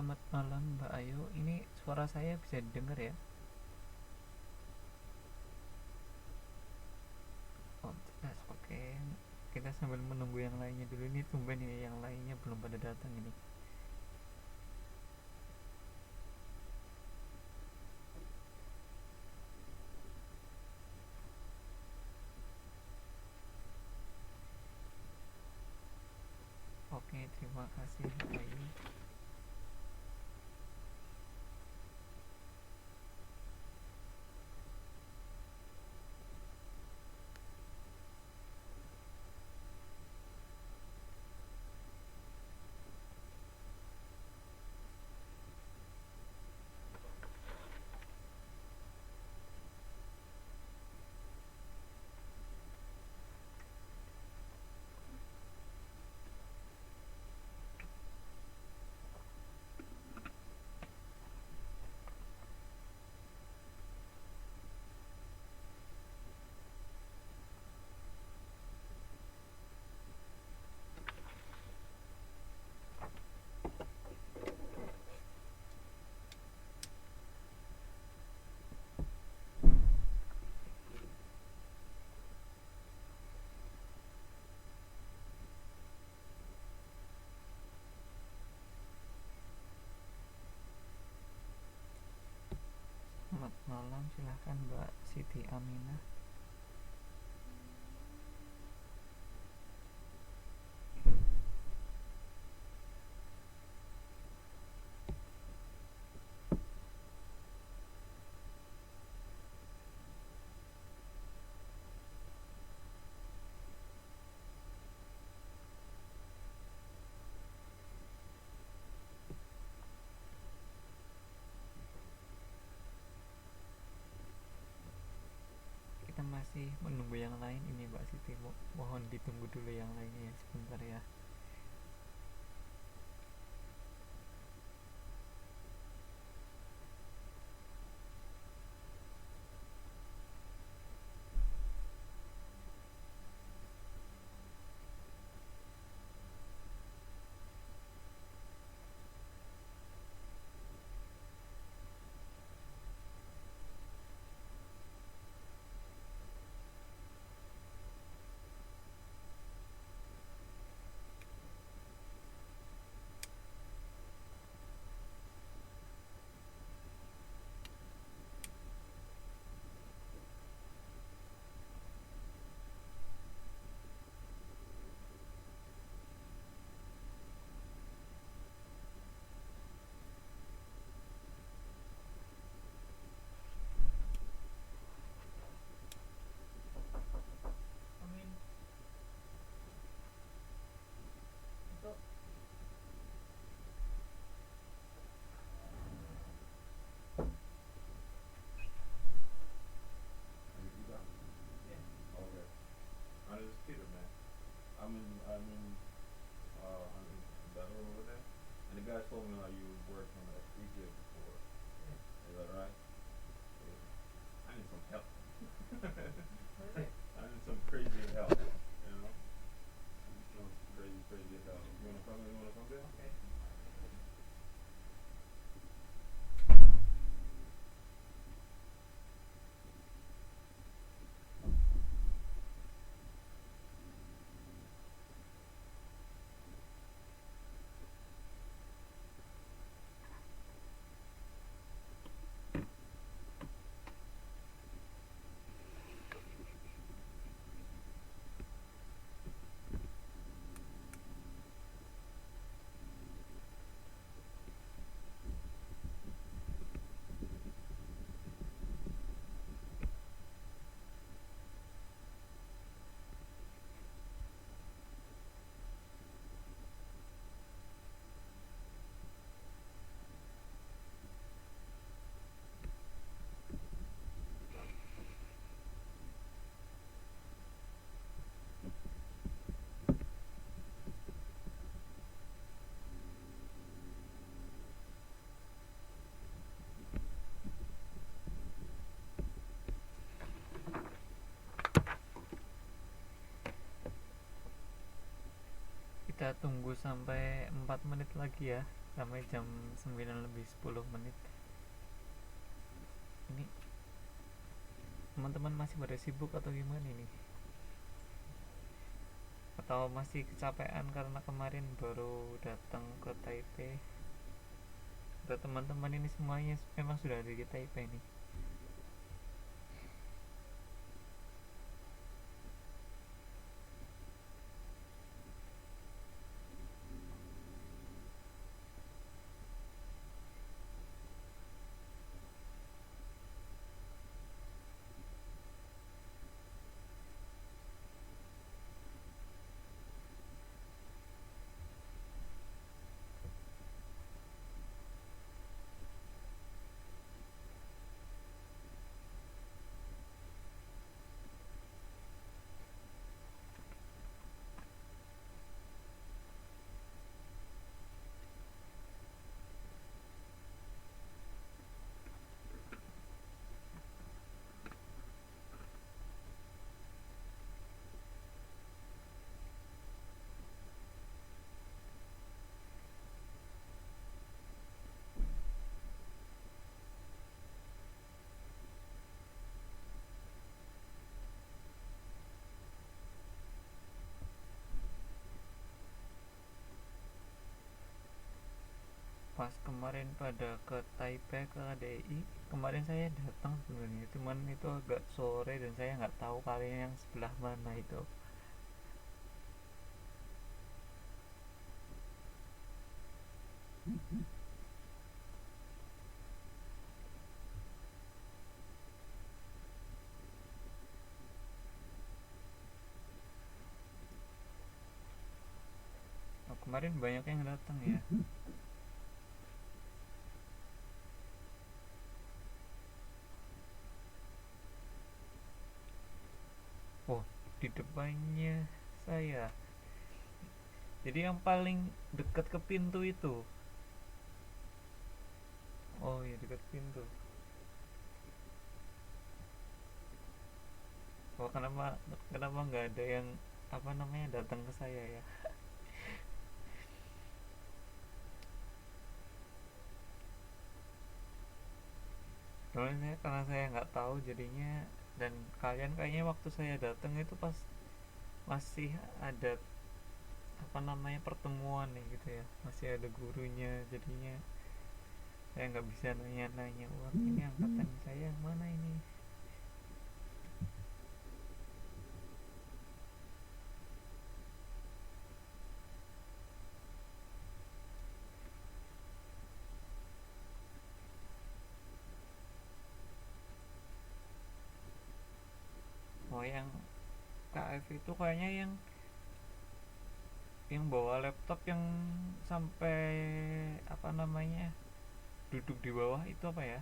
Selamat malam Mbak Ayu. Ini suara saya bisa didengar ya? Oh, jelas. Oke. Kita sambil menunggu yang lainnya dulu. Ini tumben ya, yang lainnya belum pada datang ini. Oke, terima kasih Mbak Ayu. Selamat malam, silahkan Mbak Siti Aminah. Kita masih menunggu yang lain ini Mbak Siti. Mohon ditunggu dulu yang lainnya ya, sebentar ya. Kita tunggu sampai 4 menit lagi ya. sampai jam 9 lebih 10 menit. Ini teman-teman masih pada sibuk atau gimana ini? Atau masih kecapean karena kemarin baru datang ke Taipei? Atau teman-teman ini semuanya memang sudah ada di Taipei nih? Pas kemarin pada ke Taipei ke KDI, kemarin saya datang sebenarnya, cuman itu agak sore dan saya nggak tahu kalian yang sebelah mana itu. Oh, kemarin banyak yang datang ya. Oh, di depannya saya. Jadi yang paling dekat ke pintu itu. Oh ya, dekat pintu. Oh, kenapa kenapa nggak ada yang apa namanya datang ke saya ya? Soalnya karena saya nggak tahu jadinya, dan kalian kayaknya waktu saya datang itu pas masih ada apa namanya pertemuan nih gitu ya, masih ada gurunya, jadinya saya nggak bisa nanya-nanya, wah ini angkatan saya yang mana ini. Oh, yang KF itu kayaknya yang bawa laptop yang sampai apa namanya duduk di bawah itu apa ya?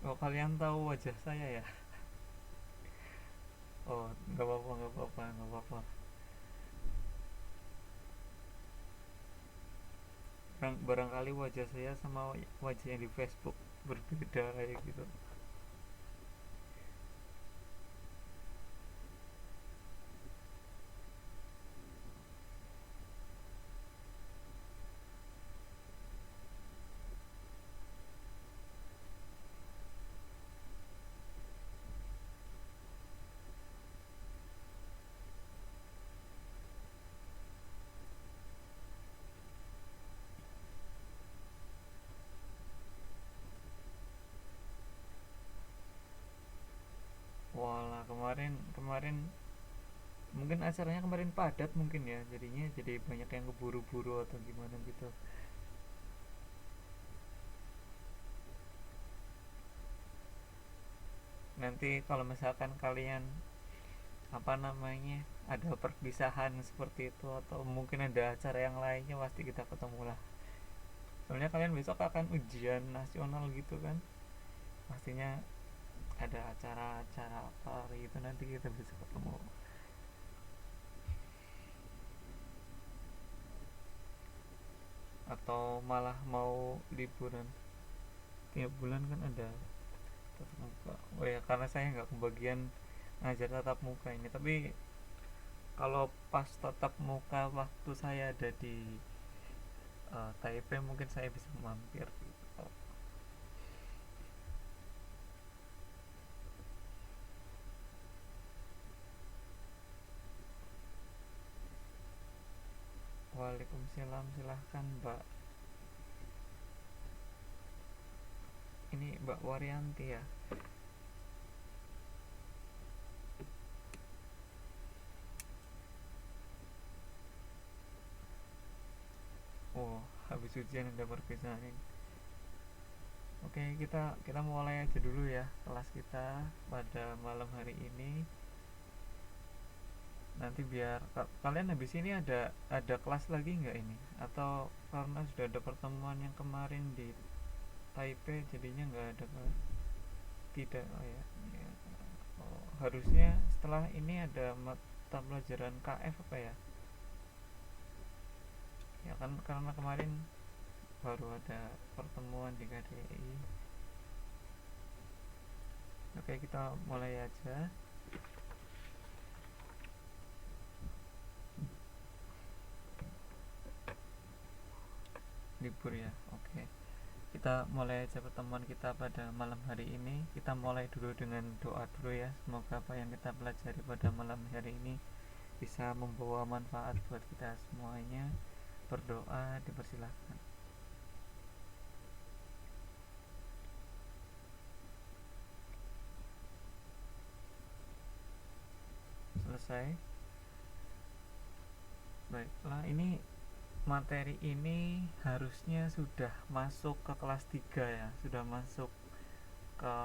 Oh, kalian tahu wajah saya ya? Oh, nggak apa-apa, nggak apa-apa, nggak apa-apa. Barangkali wajah saya sama wajah yang di Facebook berbeda kayak gitu. Walah, kemarin kemarin mungkin acaranya kemarin padat mungkin ya, jadinya jadi banyak yang keburu-buru atau gimana gitu. Nanti kalau misalkan kalian apa namanya ada perpisahan seperti itu atau mungkin ada acara yang lainnya, pasti kita ketemu lah. Soalnya kalian besok akan ujian nasional gitu kan, pastinya ada acara-acara apa gitu, nanti kita bisa ketemu. Atau malah mau liburan tiap bulan kan ada tatap muka. Oh ya, karena saya nggak kebagian ngajar tatap muka ini, tapi kalau pas tatap muka waktu saya ada di Taipei mungkin saya bisa mampir gitu. Waalaikumsalam, silahkan Mbak. Ini Mbak Waryanti ya. Oh, habis ujian ada perpisahan. Oke, kita kita mulai aja dulu ya kelas kita pada malam hari ini. Nanti biar kalian habis ini ada kelas lagi nggak ini? Atau karena sudah ada pertemuan yang kemarin di Taipei jadinya nggak ada kelas? Tidak, oh ya. Ya. Oh, harusnya setelah ini ada mata pelajaran KF apa ya? Ya kan karena kemarin baru ada pertemuan di KDI. Oke, kita mulai aja. Libur ya, oke. Kita mulai aja pertemuan kita pada malam hari ini. Kita mulai dulu dengan doa dulu ya. Semoga apa yang kita pelajari pada malam hari ini bisa membawa manfaat buat kita semuanya. Berdoa dipersilahkan. Selesai. Baiklah, ini materi ini harusnya sudah masuk ke kelas 3 ya, sudah masuk ke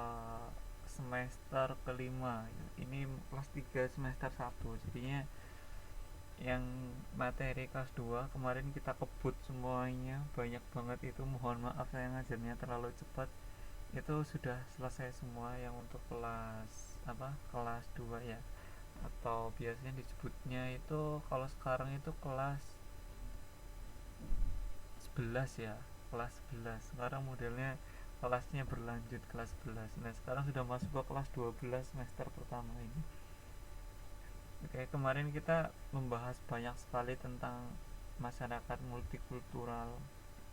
semester kelima. Ini kelas 3 semester 1. Jadinya yang materi kelas 2 kemarin kita kebut semuanya, banyak banget itu. Mohon maaf saya ngajarnya terlalu cepat. Itu sudah selesai semua yang untuk kelas kelas 2 ya, atau biasanya disebutnya itu kalau sekarang itu kelas 11 ya, kelas 11 sekarang modelnya, kelasnya berlanjut kelas 11. Nah sekarang sudah masuk ke kelas 12 semester pertama ini. Oke, kemarin kita membahas banyak sekali tentang masyarakat multikultural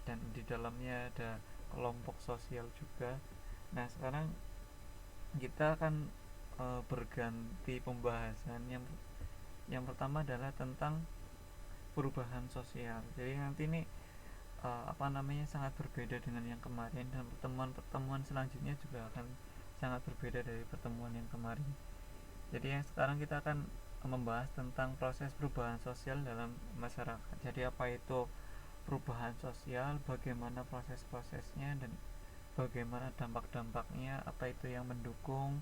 dan di dalamnya ada kelompok sosial juga. Nah sekarang kita akan berganti pembahasan. Yang pertama adalah tentang perubahan sosial. Jadi nanti ini sangat berbeda dengan yang kemarin, dan pertemuan-pertemuan selanjutnya juga akan sangat berbeda dari pertemuan yang kemarin. Jadi yang sekarang kita akan membahas tentang proses perubahan sosial dalam masyarakat. Jadi apa itu perubahan sosial, bagaimana proses-prosesnya, dan bagaimana dampak-dampaknya, apa itu yang mendukung,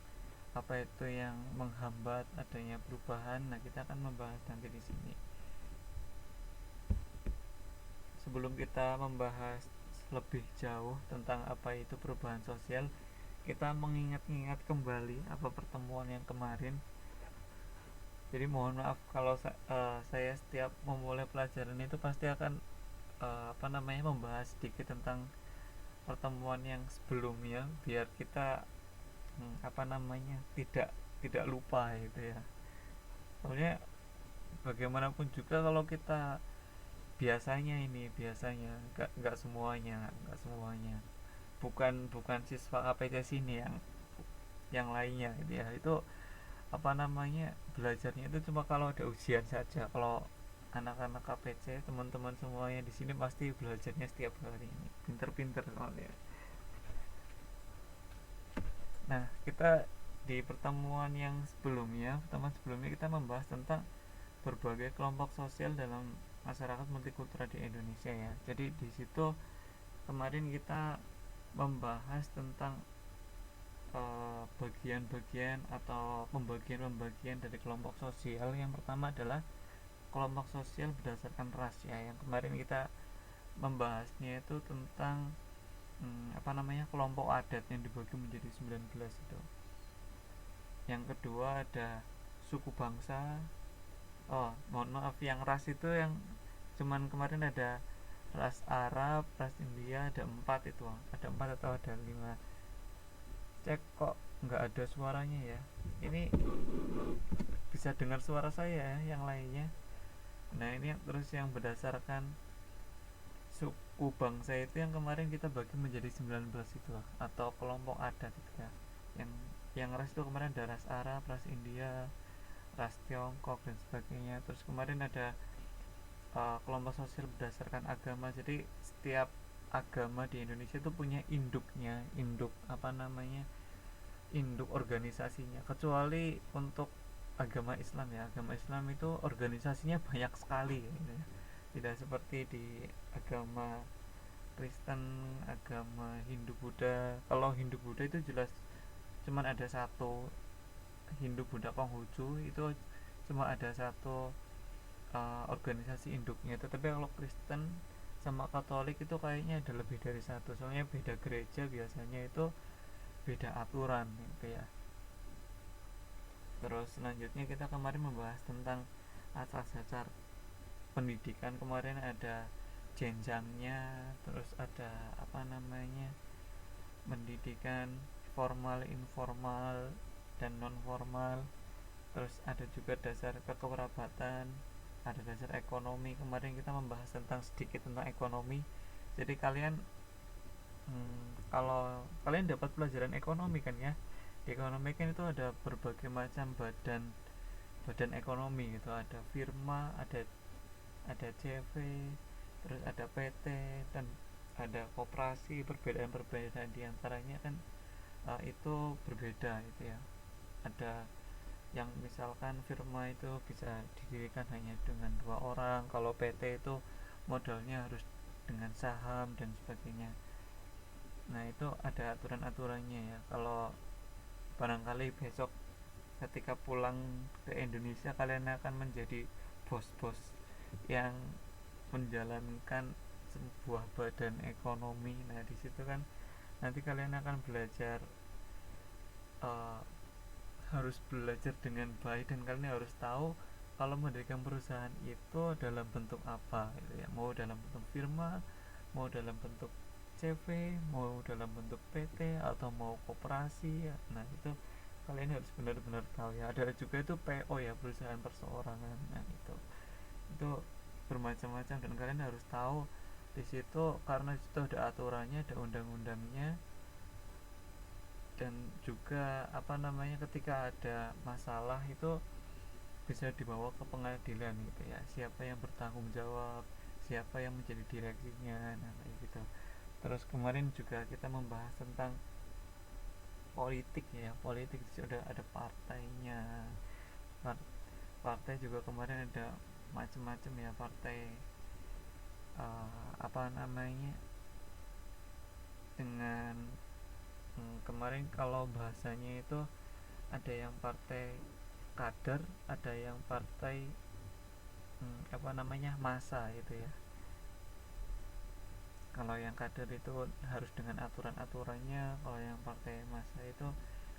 apa itu yang menghambat adanya perubahan. Nah, kita akan membahas nanti di sini. Sebelum kita membahas lebih jauh tentang apa itu perubahan sosial, kita mengingat-ingat kembali apa pertemuan yang kemarin. Jadi mohon maaf kalau saya setiap memulai pelajaran itu pasti akan membahas sedikit tentang pertemuan yang sebelumnya, biar kita tidak tidak lupa itu ya. Soalnya bagaimanapun juga kalau kita biasanya nggak semuanya, bukan siswa KPC sini yang lainnya gitu ya, itu belajarnya itu cuma kalau ada ujian saja. Kalau anak-anak KPC, teman-teman semuanya di sini pasti belajarnya setiap hari ini, pinter-pinter soalnya. Nah, kita di pertemuan sebelumnya kita membahas tentang berbagai kelompok sosial dalam masyarakat multikultural di Indonesia ya. Jadi di situ kemarin kita membahas tentang bagian-bagian atau pembagian-pembagian dari kelompok sosial. Yang pertama adalah kelompok sosial berdasarkan ras ya. Yang kemarin kita membahasnya itu tentang kelompok adat yang dibagi menjadi 19 itu. Yang kedua ada suku bangsa. Oh, mohon maaf, yang ras itu yang cuman kemarin ada ras Arab, ras India, ada 4 itu. Ada 4 atau ada 5. cek kok nggak ada suaranya ya, ini bisa dengar suara saya ya, yang lainnya. Nah ini terus yang berdasarkan suku bangsa itu yang kemarin kita bagi menjadi 19 itu, atau kelompok adat itu ya. Yang ras itu kemarin ada ras Arab, ras India, ras Tiongkok dan sebagainya. Terus kemarin ada kelompok sosial berdasarkan agama. Jadi setiap agama di Indonesia itu punya induknya, induk apa namanya, induk organisasinya, kecuali untuk agama Islam ya. Agama Islam itu organisasinya banyak sekali gitu ya. Tidak seperti di agama Kristen, agama Hindu, Buddha. Kalau Hindu Buddha itu jelas cuman ada satu, Hindu Buddha Konghucu itu cuma ada satu organisasi induknya. Tetapi kalau Kristen sama Katolik itu kayaknya ada lebih dari satu, soalnya beda gereja biasanya itu beda aturan gitu ya. Terus selanjutnya kita kemarin membahas tentang asas dasar pendidikan. Kemarin ada jenjangnya, terus ada apa namanya, pendidikan formal, informal, dan non formal. Terus ada juga dasar kekerabatan, ada dasar ekonomi. Kemarin kita membahas tentang sedikit tentang ekonomi. Jadi kalian kalau kalian dapat pelajaran ekonomi kan ya, di ekonomi kan itu ada berbagai macam badan badan ekonomi gitu, ada firma, ada CV, terus ada PT, dan ada koperasi. Perbedaan diantaranya kan itu berbeda gitu ya. Ada yang misalkan firma itu bisa didirikan hanya dengan 2 orang, kalau PT itu modalnya harus dengan saham dan sebagainya. Nah itu ada aturan-aturannya ya. Kalau barangkali besok ketika pulang ke Indonesia kalian akan menjadi bos-bos yang menjalankan sebuah badan ekonomi. Nah di situ kan nanti kalian akan belajar, uh, harus belajar dengan baik, dan kalian harus tahu kalau mendirikan perusahaan itu dalam bentuk apa gitu ya. Mau dalam bentuk firma, mau dalam bentuk CV, mau dalam bentuk PT, atau mau koperasi ya. Nah itu kalian harus benar-benar tahu ya. Ada juga itu PO ya, perusahaan perseorangan. Nah itu bermacam-macam, dan kalian harus tahu di situ karena itu ada aturannya, ada undang-undangnya. Dan juga apa namanya, ketika ada masalah itu bisa dibawa ke pengadilan gitu ya, siapa yang bertanggung jawab, siapa yang menjadi direksinya. Nah kayak gitu. Terus kemarin juga kita membahas tentang politik ya. Politik sudah ada partainya. Partai juga kemarin ada macam-macam ya, partai apa namanya, dengan kemarin kalau bahasanya itu ada yang partai kader, ada yang partai apa namanya, massa gitu ya. Kalau yang kader itu harus dengan aturan-aturannya, kalau yang partai massa itu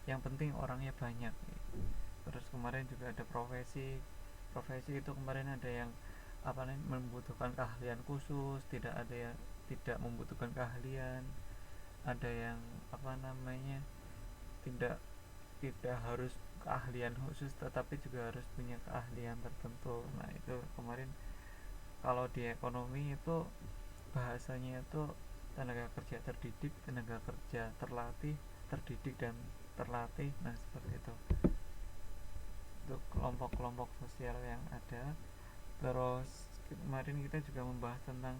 yang penting orangnya banyak gitu. Terus kemarin juga ada profesi itu kemarin ada yang apa namanya, membutuhkan keahlian khusus, tidak ada yang tidak membutuhkan keahlian, ada yang apa namanya, tidak tidak harus keahlian khusus tetapi juga harus punya keahlian tertentu. Nah itu kemarin kalau di ekonomi itu bahasanya itu tenaga kerja terdidik, tenaga kerja terlatih, terdidik, dan terlatih. Nah seperti itu untuk kelompok-kelompok sosial yang ada. Terus kemarin kita juga membahas tentang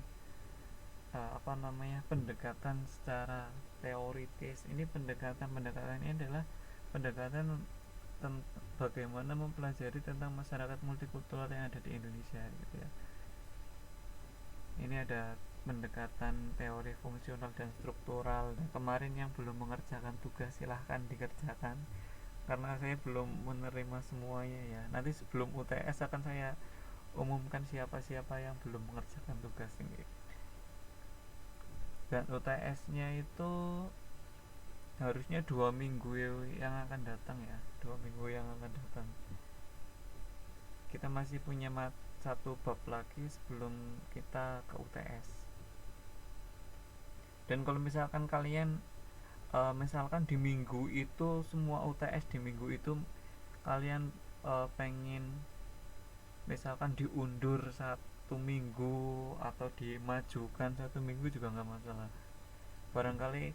apa namanya, pendekatan secara teoritis. Ini pendekatan ini adalah pendekatan bagaimana mempelajari tentang masyarakat multikultural yang ada di Indonesia gitu ya. Ini ada pendekatan teori fungsional dan struktural. Nah, kemarin yang belum mengerjakan tugas silahkan dikerjakan karena saya belum menerima semuanya ya. Nanti sebelum UTS akan saya umumkan siapa-siapa yang belum mengerjakan tugas ini. Dan UTS-nya itu harusnya 2 minggu yang akan datang ya, 2 minggu yang akan datang. Kita masih punya satu bab lagi sebelum kita ke UTS. Dan kalau misalkan kalian misalkan di minggu itu semua UTS di minggu itu kalian pengen misalkan diundur 1 minggu atau dimajukan 1 minggu juga nggak masalah. Barangkali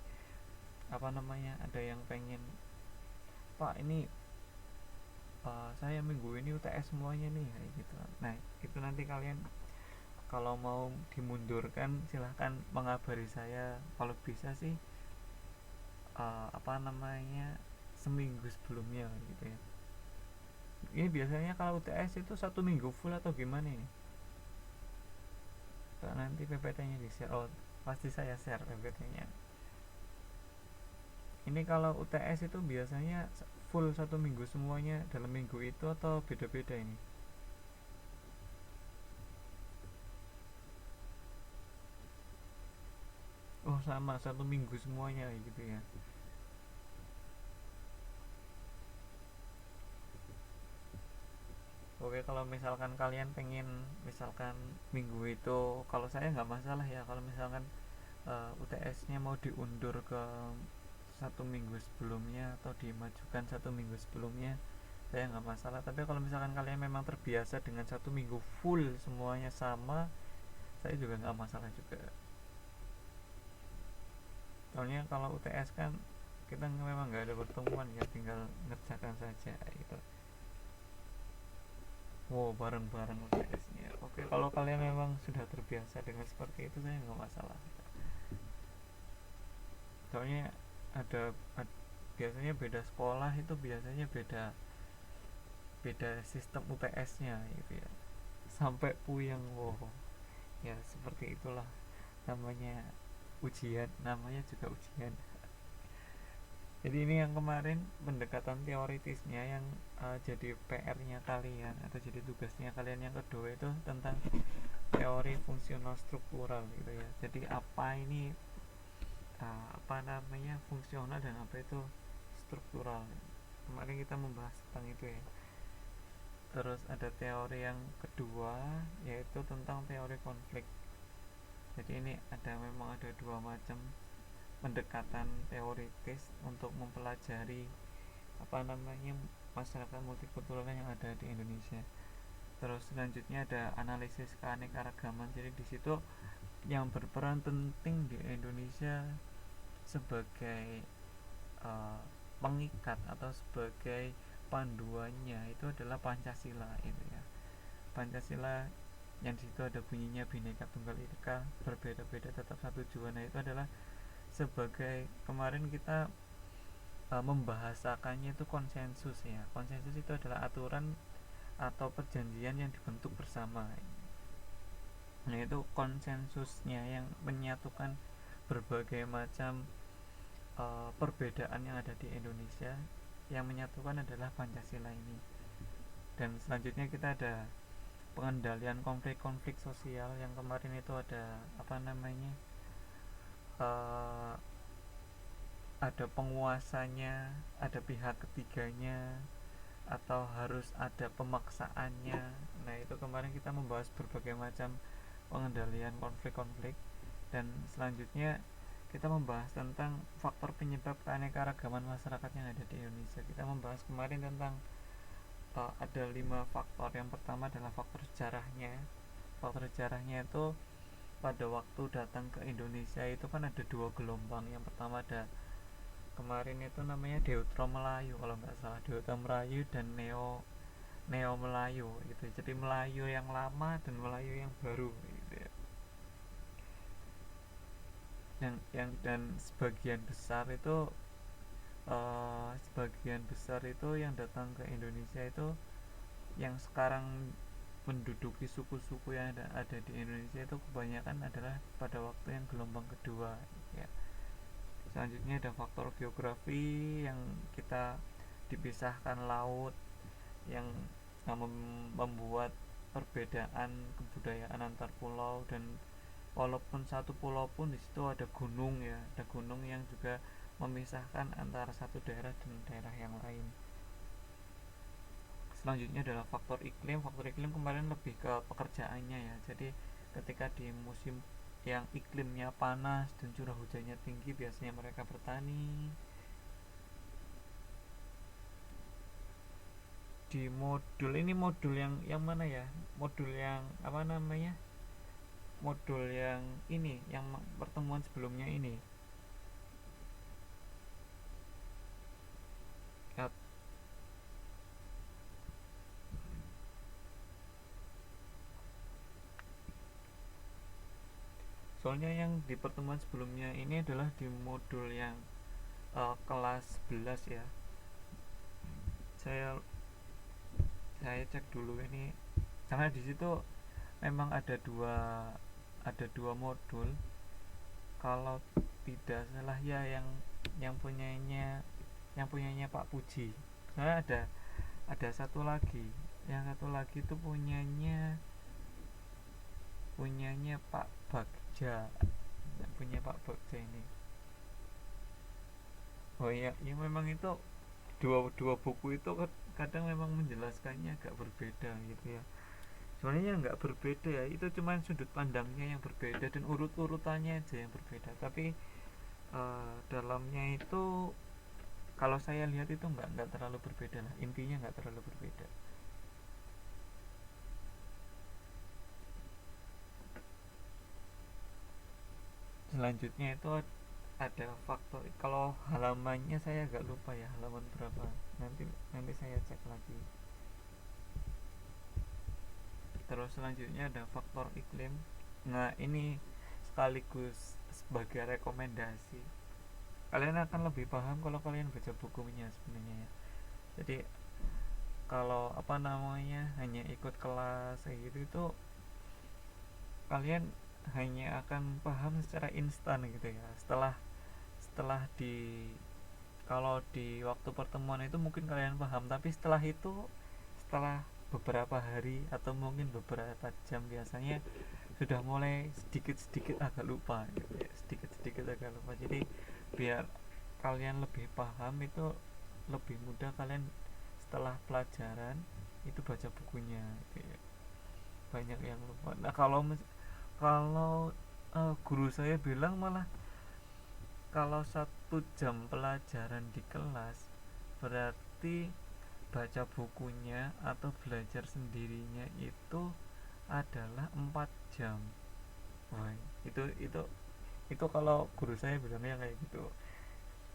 apa namanya, ada yang pengen, Pak ini saya minggu ini UTS semuanya nih, kayak gitu. Nah itu nanti kalian kalau mau dimundurkan silahkan mengabari saya, kalau bisa sih apa namanya seminggu sebelumnya gitu ya. Ini biasanya kalau UTS itu 1 minggu full atau gimana ini? Nanti PPT-nya di share. Oh, pasti saya share PPT-nya. Ini kalau UTS itu biasanya full 1 minggu semuanya dalam minggu itu atau beda-beda ini? Oh sama, 1 minggu semuanya gitu ya. Oke, kalau misalkan kalian pengen misalkan minggu itu, kalau saya nggak masalah ya kalau misalkan UTS-nya mau diundur ke 1 minggu sebelumnya atau dimajukan 1 minggu sebelumnya, saya nggak masalah. Tapi kalau misalkan kalian memang terbiasa dengan 1 minggu full semuanya sama, saya juga nggak masalah juga. Soalnya kalau UTS kan kita memang nggak ada pertemuan ya, tinggal ngerjakan saja gitu. Wow, bareng-bareng UTS-nya. Oke, kalau kalian memang sudah terbiasa dengan seperti itu, saya nggak masalah. Soalnya biasanya beda sekolah itu biasanya beda beda sistem UTS-nya gitu ya. Sampai puyeng, wow. Ya seperti itulah namanya ujian, namanya juga ujian. Jadi ini yang kemarin pendekatan teoritisnya yang jadi PR-nya kalian atau jadi tugasnya kalian yang kedua itu tentang teori fungsional struktural gitu ya. Jadi apa ini apa namanya fungsional dan apa itu struktural. Kemarin kita membahas tentang itu ya. Terus ada teori yang kedua yaitu tentang teori konflik. Jadi ini memang ada dua macam pendekatan teoritis untuk mempelajari apa namanya masyarakat multikultural yang ada di Indonesia. Terus selanjutnya ada analisis keanekaragaman. Jadi di situ yang berperan penting di Indonesia sebagai pengikat atau sebagai panduannya itu adalah Pancasila itu ya. Pancasila yang di situ ada bunyinya Bhinneka Tunggal Ika, berbeda-beda tetap satu tujuan. Nah itu adalah sebagai kemarin kita membahasakannya itu konsensus ya. Konsensus itu adalah aturan atau perjanjian yang dibentuk bersama. Nah itu konsensusnya yang menyatukan berbagai macam perbedaan yang ada di Indonesia, yang menyatukan adalah Pancasila ini. Dan selanjutnya kita ada pengendalian konflik-konflik sosial yang kemarin itu ada apa namanya ada penguasanya, ada pihak ketiganya, atau harus ada pemaksaannya. Nah itu kemarin kita membahas berbagai macam pengendalian konflik-konflik. Dan selanjutnya kita membahas tentang faktor penyebab keanekaragaman masyarakat yang ada di Indonesia. Kita membahas kemarin tentang ada 5 faktor. Yang pertama adalah faktor sejarahnya. Faktor sejarahnya itu pada waktu datang ke Indonesia itu kan ada 2 gelombang. Yang pertama ada kemarin itu namanya Deutero Melayu kalau nggak salah, Deutero Melayu dan Neo Melayu gitu. Jadi Melayu yang lama dan Melayu yang baru gitu ya. Dan sebagian besar itu yang datang ke Indonesia itu yang sekarang menduduki suku-suku yang ada di Indonesia itu kebanyakan adalah pada waktu yang gelombang kedua ya. Selanjutnya ada faktor geografi yang kita dipisahkan laut yang membuat perbedaan kebudayaan antar pulau. Dan walaupun satu pulau pun di situ ada gunung ya, ada gunung yang juga memisahkan antara satu daerah dan daerah yang lain. Selanjutnya adalah faktor iklim. Faktor iklim kemarin lebih ke pekerjaannya ya. Jadi ketika di musim yang iklimnya panas dan curah hujannya tinggi biasanya mereka bertani. Di modul ini, modul yang mana ya, modul yang apa namanya, modul yang ini, yang pertemuan sebelumnya ini ya. Soalnya yang di pertemuan sebelumnya ini adalah di modul yang kelas 11 ya. Saya cek dulu ini, karena di situ memang ada dua modul kalau tidak salah ya, yang punyanya Pak Puji. Soalnya ada satu lagi, yang satu lagi itu punyanya Pak Bagja, punya Pak Bagja ini. Oh iya, ya memang itu dua dua buku itu kadang memang menjelaskannya agak berbeda gitu ya. Sebenarnya nggak berbeda ya, itu cuma sudut pandangnya yang berbeda dan urut-urutannya aja yang berbeda, tapi dalamnya itu kalau saya lihat itu nggak terlalu berbeda lah, intinya nggak terlalu berbeda. Selanjutnya itu ada faktor, kalau halamannya saya agak lupa ya, halaman berapa, nanti nanti saya cek lagi. Terus selanjutnya ada faktor iklim. Nah ini sekaligus sebagai rekomendasi, kalian akan lebih paham kalau kalian baca bukunya sebenarnya ya. Jadi kalau apa namanya hanya ikut kelas kayak gitu itu kalian hanya akan paham secara instan gitu ya. Setelah kalau di waktu pertemuan itu mungkin kalian paham, tapi setelah beberapa hari atau mungkin beberapa jam biasanya sudah mulai sedikit-sedikit agak lupa gitu ya, sedikit-sedikit agak lupa. Jadi biar kalian lebih paham itu lebih mudah kalian setelah pelajaran itu baca bukunya gitu ya. Banyak yang lupa. Nah kalau guru saya bilang malah kalau 1 jam pelajaran di kelas berarti baca bukunya atau belajar sendirinya itu adalah 4 jam. Wah, itu kalau guru saya bilangnya kayak gitu.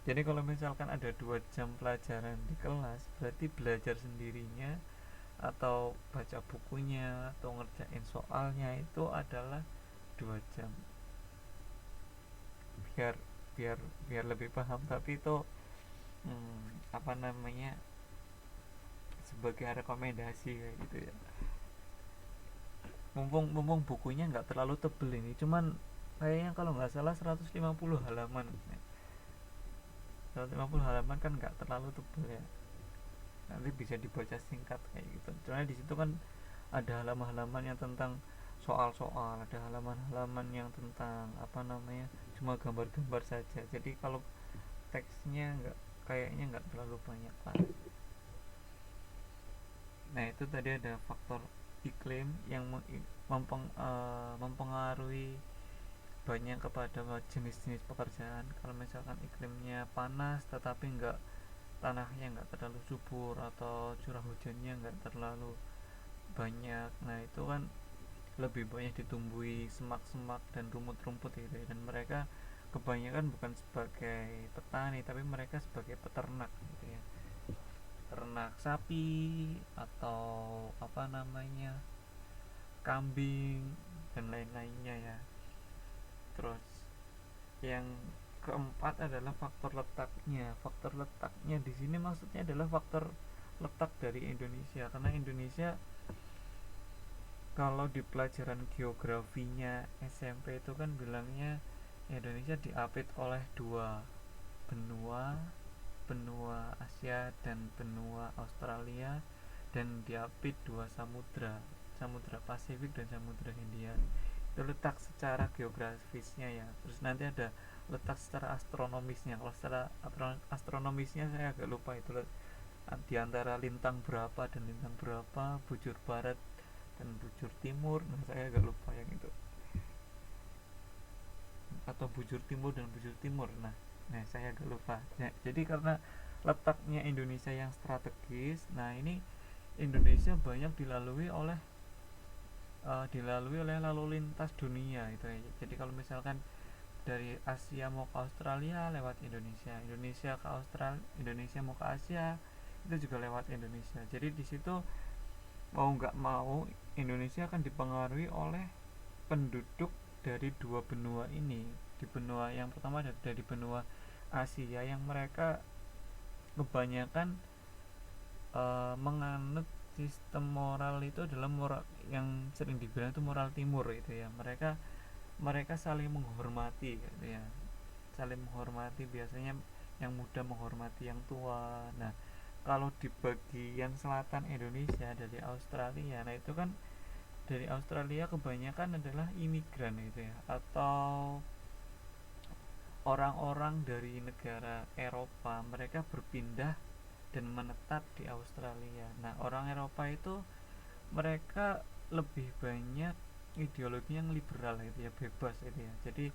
Jadi kalau misalkan ada 2 jam pelajaran di kelas, berarti belajar sendirinya atau baca bukunya atau ngerjain soalnya itu adalah 2 jam. Biar biar biar lebih paham, tapi itu apa namanya, sebagai rekomendasi kayak gitu ya. Mumpung bukunya nggak terlalu tebel ini, cuman kayaknya kalau nggak salah 150 halaman. 150 halaman kan nggak terlalu tebel ya, nanti bisa dibaca singkat kayak gitu. Soalnya di situ kan ada halaman-halaman yang tentang soal-soal, ada halaman-halaman yang tentang apa namanya cuma gambar-gambar saja. Jadi kalau teksnya kayaknya nggak terlalu banyak lah. Nah itu tadi ada faktor iklim yang mempengaruhi banyak kepada jenis-jenis pekerjaan. Kalau misalkan iklimnya panas tetapi tanahnya nggak terlalu subur atau curah hujannya nggak terlalu banyak, nah itu kan lebih banyak ditumbuhi semak-semak dan rumput-rumput gitu ya. Dan mereka kebanyakan bukan sebagai petani tapi mereka sebagai peternak gitu ya, ternak sapi atau apa namanya kambing dan lain-lainnya ya. Terus yang keempat adalah faktor letaknya di sini maksudnya adalah faktor letak dari Indonesia, karena Indonesia kalau di pelajaran geografinya SMP itu kan bilangnya Indonesia diapit oleh dua benua, benua Asia dan benua Australia, dan diapit dua samudra, Samudra Pasifik dan Samudra Hindia. Itu letak secara geografisnya ya. Terus nanti ada letak secara astronomisnya. Kalau secara astronomisnya saya agak lupa itu di antara lintang berapa dan lintang berapa, bujur barat dan bujur timur. Nah saya agak lupa yang itu. atau bujur timur dan bujur timur. Nah saya agak lupa. Jadi karena letaknya Indonesia yang strategis, nah ini Indonesia banyak dilalui oleh lalu lintas dunia itu ya. Jadi kalau misalkan dari Asia mau ke Australia lewat Indonesia, Indonesia ke Australia, Indonesia mau ke Asia itu juga lewat Indonesia. Jadi di situ mau nggak mau Indonesia akan dipengaruhi oleh penduduk dari dua benua ini. Di benua yang pertama dari benua Asia yang mereka kebanyakan menganut sistem moral itu adalah moral yang sering dibilang itu moral timur itu ya. Mereka saling menghormati gitu ya, saling menghormati, biasanya yang muda menghormati yang tua. Nah kalau di bagian selatan Indonesia dari Australia, nah itu kan dari Australia kebanyakan adalah imigran gitu ya, atau orang-orang dari negara Eropa, mereka berpindah dan menetap di Australia. Nah orang Eropa itu mereka lebih banyak ideologi yang liberal gitu ya, bebas gitu ya. Jadi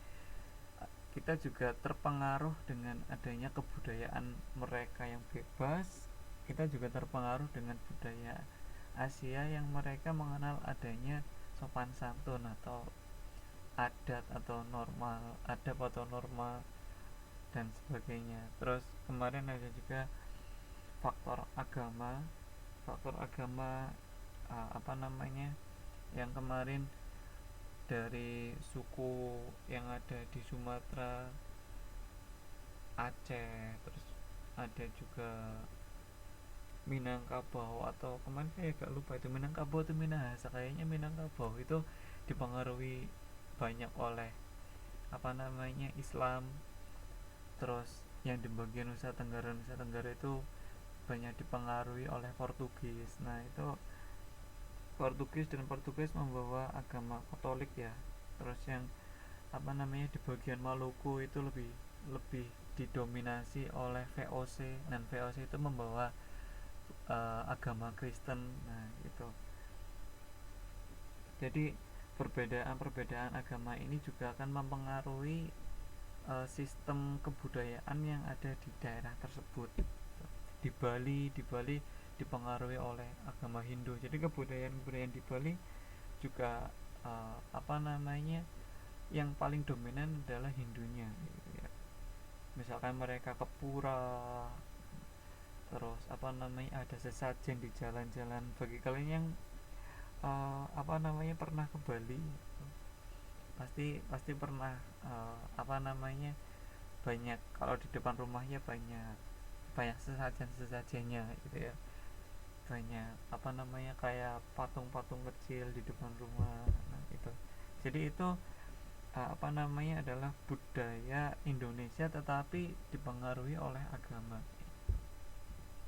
kita juga terpengaruh dengan adanya kebudayaan mereka yang bebas. Kita juga terpengaruh dengan budaya Asia yang mereka mengenal adanya sopan santun atau adab atau norma dan sebagainya. Terus kemarin ada juga faktor agama, apa namanya, yang kemarin dari suku yang ada di Sumatera, Aceh, terus ada juga Minangkabau, atau kemarin saya agak lupa itu Minangkabau atau Minahasa, kayaknya Minangkabau itu dipengaruhi banyak oleh apa namanya Islam. Terus yang di bagian Nusa Tenggara itu banyak dipengaruhi oleh Portugis. Nah itu Portugis membawa agama Katolik ya. Terus yang apa namanya di bagian Maluku itu lebih lebih didominasi oleh VOC, dan VOC itu membawa agama Kristen. Nah itu jadi perbedaan agama ini juga akan mempengaruhi sistem kebudayaan yang ada di daerah tersebut. Di Bali dipengaruhi oleh agama Hindu. Jadi kebudayaan di Bali juga apa namanya yang paling dominan adalah Hindunya gitu ya. Misalkan mereka ke pura, terus apa namanya ada sesajen di jalan-jalan. Bagi kalian yang apa namanya pernah ke Bali, pasti pasti pernah apa namanya banyak, kalau di depan rumahnya banyak banyak sesajennya gitu ya, banyak apa namanya kayak patung-patung kecil di depan rumah. Nah itu jadi itu apa namanya adalah budaya Indonesia tetapi dipengaruhi oleh agama.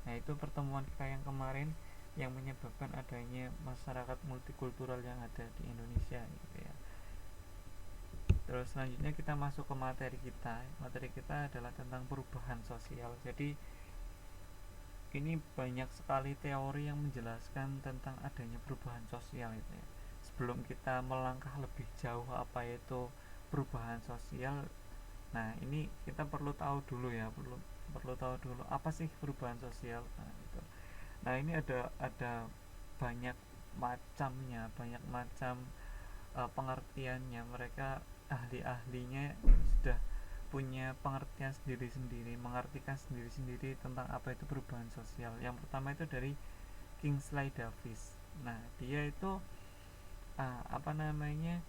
Nah itu pertemuan kita yang kemarin yang menyebabkan adanya masyarakat multikultural yang ada di Indonesia gitu ya. Terus selanjutnya kita masuk ke materi kita. Materi kita adalah tentang perubahan sosial. Jadi ini banyak sekali teori yang menjelaskan tentang adanya perubahan sosial itu ya. Sebelum kita melangkah lebih jauh apa itu perubahan sosial, nah ini kita perlu tahu dulu ya, perlu tahu dulu apa sih perubahan sosial. Nah, itu. Nah ini ada banyak macamnya, banyak macam pengertiannya. Mereka ahli-ahlinya sudah punya pengertian sendiri-sendiri, mengartikan sendiri-sendiri tentang apa itu perubahan sosial. Yang pertama itu dari Kingsley Davis. Nah dia itu apa namanya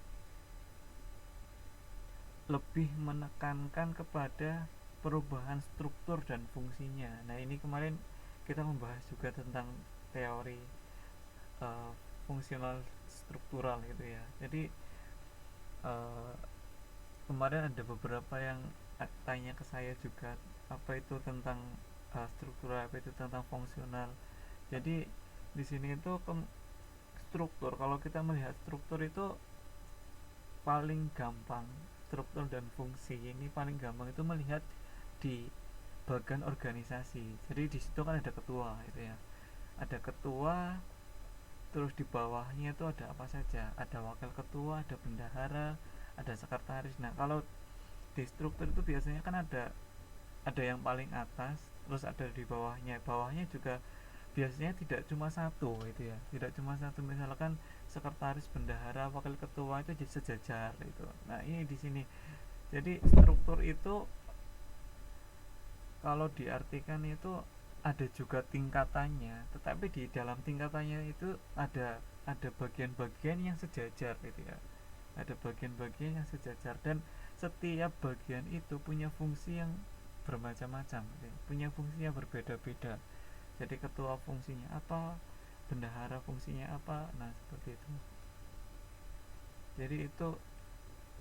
lebih menekankan kepada perubahan struktur dan fungsinya. Nah ini kemarin kita membahas juga tentang teori fungsional struktural gitu ya. Jadi kemarin ada beberapa yang tanya ke saya juga apa itu tentang struktural, apa itu tentang fungsional. Jadi di sini itu struktur, kalau kita melihat struktur itu paling gampang, struktur dan fungsi ini paling gampang itu melihat di bagian organisasi. Jadi di situ kan ada ketua gitu ya, ada ketua, terus di bawahnya itu ada apa saja, ada wakil ketua, ada bendahara, ada sekretaris. Nah kalau di struktur itu biasanya kan ada yang paling atas, terus ada di bawahnya juga biasanya tidak cuma satu itu ya, tidak cuma satu, misalkan sekretaris, bendahara, wakil ketua itu sejajar itu. Nah ini di sini, jadi struktur itu kalau diartikan itu ada juga tingkatannya, tetapi di dalam tingkatannya itu ada bagian-bagian yang sejajar gitu ya, ada bagian-bagian yang sejajar, dan setiap bagian itu punya fungsi yang bermacam-macam gitu ya, punya fungsi yang berbeda-beda. Jadi ketua fungsinya apa, bendahara fungsinya apa, nah seperti itu. Jadi itu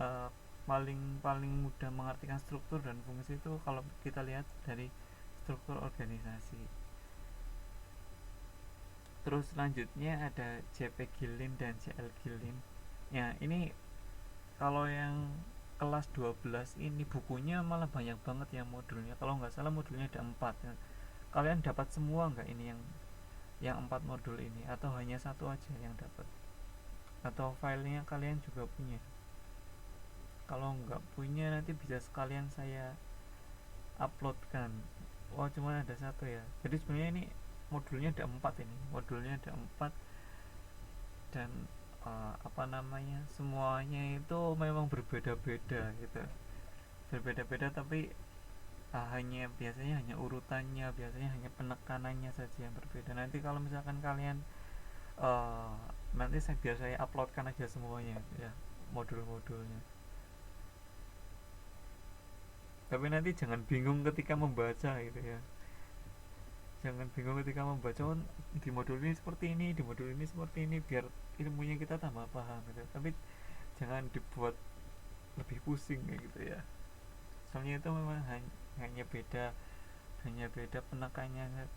uh, paling paling mudah mengartikan struktur dan fungsi itu kalau kita lihat dari struktur organisasi. Terus selanjutnya ada JP Gilin dan CL Gilin. Ya ini kalau yang kelas 12 ini bukunya malah banyak banget ya modulnya. Kalau nggak salah modulnya ada 4 ya. Kalian dapat semua nggak ini yang 4 modul ini, atau hanya satu aja yang dapat, atau filenya kalian juga punya? Kalau nggak punya nanti bisa sekalian saya uploadkan. Oh cuma ada satu ya, jadi sebenarnya ini modulnya ada 4, ini modulnya ada 4, dan apa namanya, semuanya itu memang berbeda-beda gitu, berbeda-beda, tapi hanya biasanya hanya urutannya, biasanya hanya penekanannya saja yang berbeda. Nanti kalau misalkan kalian nanti biar saya uploadkan aja semuanya ya, modul-modulnya. Tapi nanti jangan bingung ketika membaca gitu ya, jangan bingung ketika membaca, oh, di modul ini seperti ini, di modul ini seperti ini, biar ilmunya kita tambah paham gitu. Tapi jangan dibuat lebih pusing kayak gitu ya, soalnya itu memang hanya beda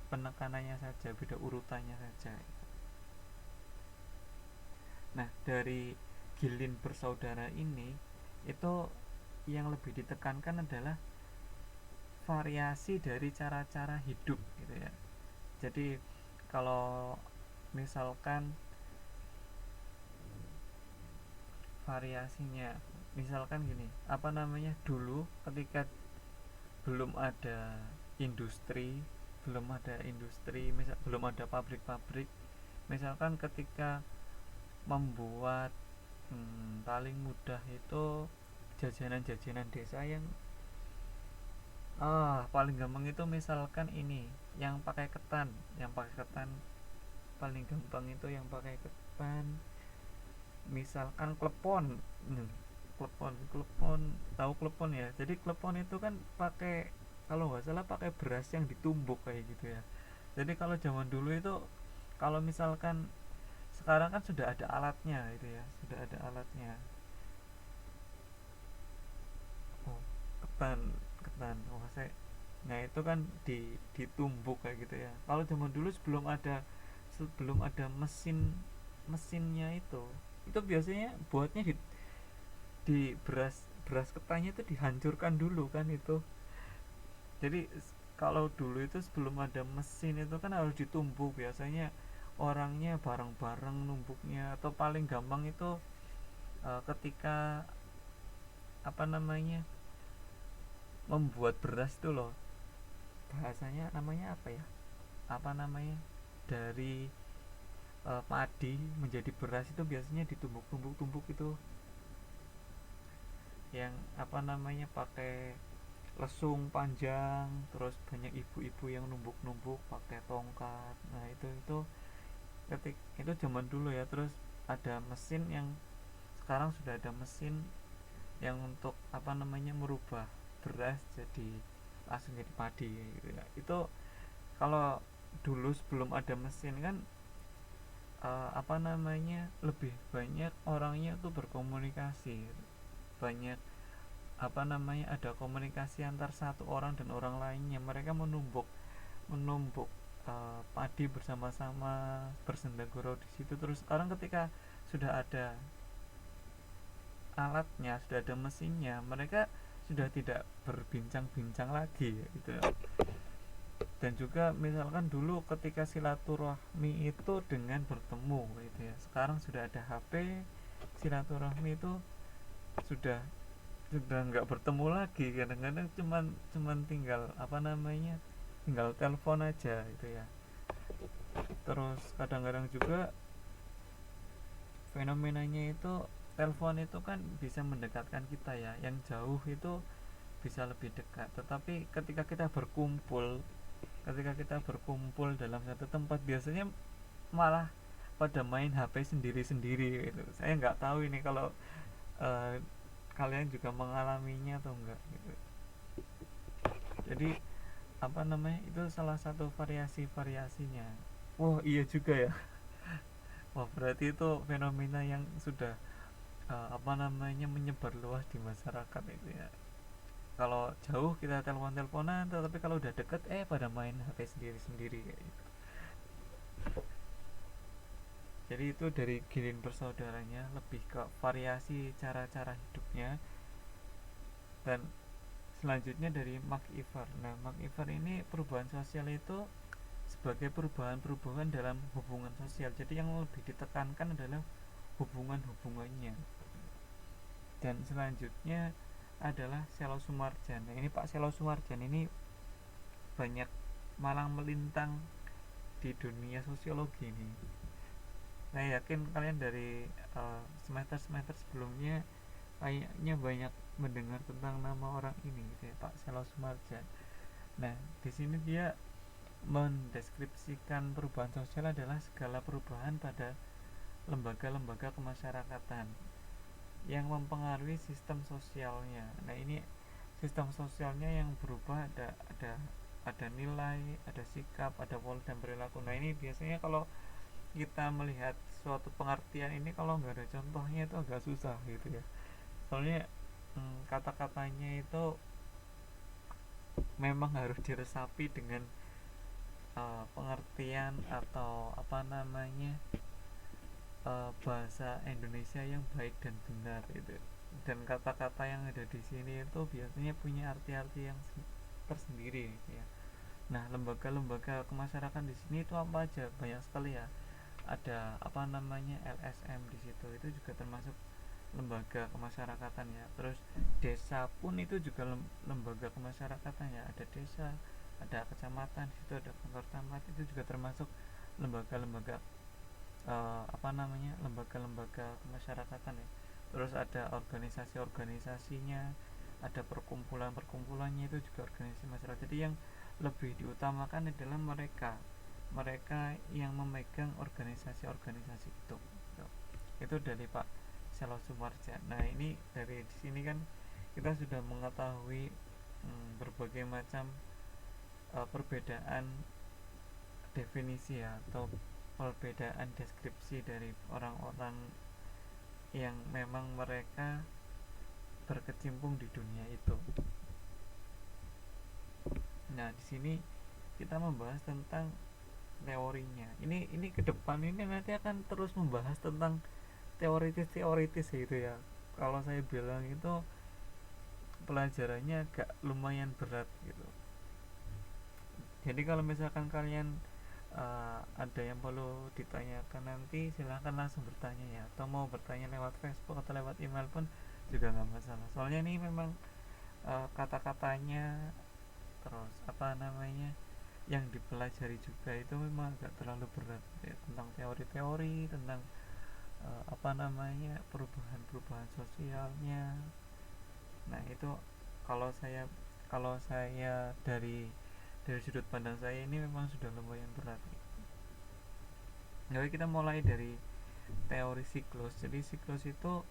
penekanannya saja, beda urutannya saja. Nah dari Gilin bersaudara ini itu yang lebih ditekankan adalah variasi dari cara-cara hidup gitu ya. Jadi kalau misalkan variasinya, misalkan gini, apa namanya, dulu ketika belum ada industri, belum ada pabrik-pabrik, misalkan ketika membuat paling mudah itu jajanan-jajanan desa yang paling gampang itu misalkan ini yang pakai ketan paling gampang itu yang pakai ketan, misalkan klepon. Klepon, tahu klepon ya? Jadi klepon itu kan pakai, kalau nggak salah pakai beras yang ditumbuk kayak gitu ya. Jadi kalau zaman dulu itu, kalau misalkan sekarang kan sudah ada alatnya itu ya, sudah ada alatnya. Oh, ketan, ketan, oh saya, nah itu kan ditumbuk kayak gitu ya. Kalau zaman dulu sebelum ada mesinnya itu biasanya buatnya di beras beras ketannya itu dihancurkan dulu kan itu. Jadi kalau dulu itu sebelum ada mesin itu kan harus ditumbuk, biasanya orangnya bareng-bareng numbuknya, atau paling gampang itu ketika apa namanya, membuat beras itu loh, bahasanya namanya apa ya, apa namanya, dari padi menjadi beras itu biasanya ditumbuk-tumbuk itu, yang apa namanya, pakai lesung panjang, terus banyak ibu-ibu yang numbuk-numbuk pakai tongkat. Nah itu itu zaman dulu ya. Terus ada mesin yang sekarang sudah ada mesin yang untuk apa namanya, merubah beras jadi langsung jadi padi gitu ya. Itu kalau dulu sebelum ada mesin kan apa namanya, lebih banyak orangnya tuh berkomunikasi, banyak apa namanya, ada komunikasi antar satu orang dan orang lainnya, mereka menumbuk menumbuk padi bersama-sama, bersendagurau di situ. Terus sekarang ketika sudah ada alatnya, sudah ada mesinnya, mereka sudah tidak berbincang-bincang lagi gitu. Dan juga misalkan dulu ketika silaturahmi itu dengan bertemu gitu ya, sekarang sudah ada HP, silaturahmi itu sudah sudah nggak bertemu lagi, kadang-kadang cuman tinggal apa namanya, tinggal telepon aja gitu ya. Terus kadang-kadang juga fenomenanya itu, telepon itu kan bisa mendekatkan kita ya, yang jauh itu bisa lebih dekat, tetapi ketika kita berkumpul dalam satu tempat, biasanya malah pada main HP sendiri-sendiri gitu. Saya nggak tahu ini kalau eh, kalian juga mengalaminya atau enggak gitu. Jadi apa namanya, itu salah satu variasinya. Wah iya juga ya. Wah berarti itu fenomena yang sudah apa namanya, menyebar luas di masyarakat itu ya. Kalau jauh kita telepon-teleponan, tetapi kalau udah deket pada main HP sendiri-sendiri kayak gitu. Jadi itu dari Gilin Bersaudaranya lebih ke variasi cara-cara hidupnya. Dan selanjutnya dari McIver. Nah, McIver ini perubahan sosial itu sebagai perubahan-perubahan dalam hubungan sosial. Jadi yang lebih ditekankan adalah hubungan-hubungannya. Dan selanjutnya adalah Selo Sumarjan. Nah, ini Pak Selo Sumarjan ini banyak malang melintang di dunia sosiologi ini. Saya yakin kalian dari semester-semester sebelumnya kayaknya banyak mendengar tentang nama orang ini gitu ya, Pak Selo Sumarjan. Nah, di sini dia mendeskripsikan perubahan sosial adalah segala perubahan pada lembaga-lembaga kemasyarakatan yang mempengaruhi sistem sosialnya. Nah, ini sistem sosialnya yang berubah, ada nilai, ada sikap, ada pola dan perilaku. Nah, ini biasanya kalau kita melihat suatu pengertian ini, kalau nggak ada contohnya itu agak susah gitu ya. Soalnya kata-katanya itu memang harus diresapi dengan pengertian atau apa namanya, bahasa Indonesia yang baik dan benar itu. Dan kata-kata yang ada di sini itu biasanya punya arti-arti yang tersendiri gitu ya. Nah, lembaga-lembaga kemasyarakatan di sini itu apa aja? Banyak sekali ya. Ada apa namanya, LSM di situ, itu juga termasuk lembaga kemasyarakatan ya. Terus desa pun itu juga lembaga kemasyarakatan ya. Ada desa, ada kecamatan, di situ ada kantor camat, itu juga termasuk lembaga-lembaga apa namanya, lembaga-lembaga kemasyarakatan ya. Terus ada organisasi-organisasinya, ada perkumpulan-perkumpulannya, itu juga organisasi masyarakat. Jadi yang lebih diutamakan adalah mereka mereka yang memegang organisasi-organisasi itu dari Pak Selo Sumarja. Nah, ini dari di sini kan kita sudah mengetahui berbagai macam perbedaan definisi ya, atau perbedaan deskripsi dari orang-orang yang memang mereka berkecimpung di dunia itu. Nah, di sini kita membahas tentang teorinya. Ini ke depan ini nanti akan terus membahas tentang teoritis-teoritis gitu ya. Kalau saya bilang itu pelajarannya agak lumayan berat gitu. Jadi kalau misalkan kalian ada yang perlu ditanyakan nanti, silahkan langsung bertanya ya, atau mau bertanya lewat Facebook atau lewat email pun juga nggak masalah. Soalnya ini memang kata-katanya, terus apa namanya, yang dipelajari juga itu memang agak terlalu berat ya, tentang teori-teori, tentang apa namanya, perubahan-perubahan sosialnya. Nah, itu kalau saya kalau saya dari sudut pandang saya ini memang sudah lumayan berat. Jadi kita mulai dari teori siklus. Jadi siklus itu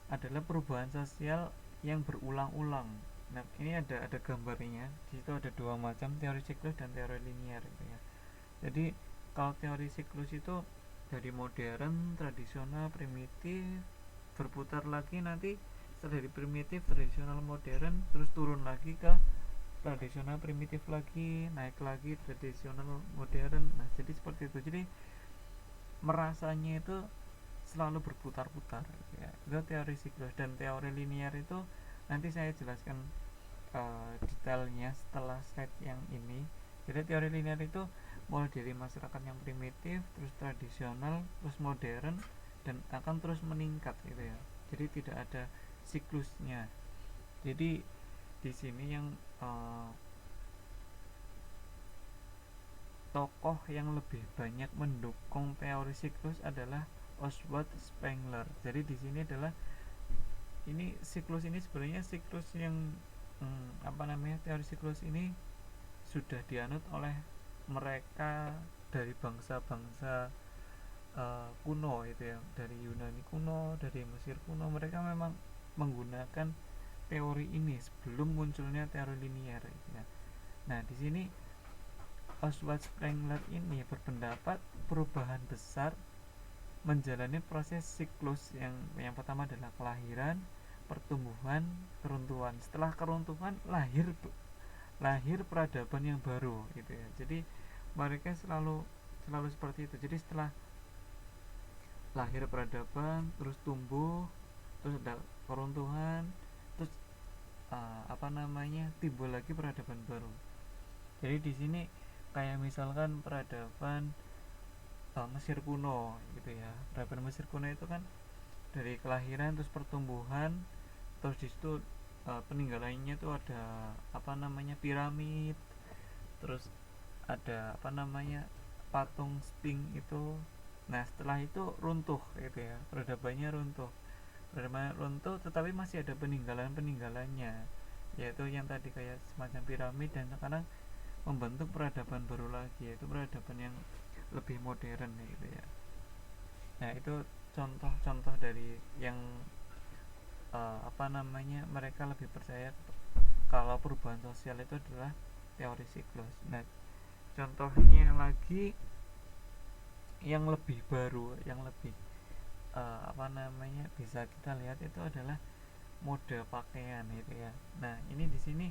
adalah perubahan sosial yang berulang-ulang. Nah, ini ada gambarnya. Di situ ada dua macam, teori siklus dan teori linier gitu ya. Jadi kalau teori siklus itu dari modern, tradisional, primitif, berputar lagi, nanti setelah dari primitif, tradisional, modern, terus turun lagi ke tradisional, primitif lagi, naik lagi tradisional, modern. Nah, jadi seperti itu. Jadi merasanya itu selalu berputar-putar ya. Itu teori siklus. Dan teori linier itu nanti saya jelaskan detailnya setelah slide yang ini. Jadi teori linier itu mulai dari masyarakat yang primitif, terus tradisional, terus modern, dan akan terus meningkat gitu ya. Jadi tidak ada siklusnya. Jadi di sini yang uh, tokoh yang lebih banyak mendukung teori siklus adalah Oswald Spengler. Jadi di sini adalah ini siklus ini sebenarnya siklus yang apa namanya, teori siklus ini sudah dianut oleh mereka dari bangsa-bangsa kuno itu ya, dari Yunani kuno, dari Mesir kuno. Mereka memang menggunakan teori ini sebelum munculnya teori linier gitu ya. Nah di sini Oswald Spengler ini berpendapat perubahan besar menjalani proses siklus yang pertama adalah kelahiran, pertumbuhan, keruntuhan. Setelah keruntuhan lahir peradaban yang baru gitu ya. Jadi mereka selalu seperti itu. Jadi setelah lahir peradaban, terus tumbuh, terus ada keruntuhan, terus apa namanya, timbul lagi peradaban baru. Jadi di sini kayak misalkan peradaban Mesir kuno gitu ya. Peradaban Mesir kuno itu kan dari kelahiran terus pertumbuhan, terus di situ peninggalannya tuh ada apa namanya, piramid, terus ada apa namanya, patung Sphinx itu. Nah setelah itu runtuh gitu ya, peradabannya runtuh tetapi masih ada peninggalannya, yaitu yang tadi kayak semacam piramid, dan sekarang membentuk peradaban baru lagi, yaitu peradaban yang lebih modern gitu ya. Nah itu contoh-contoh dari yang apa namanya, mereka lebih percaya kalau perubahan sosial itu adalah teori siklus. Nah contohnya lagi yang lebih baru, yang lebih apa namanya, bisa kita lihat itu adalah mode pakaian gitu ya. Nah ini di sini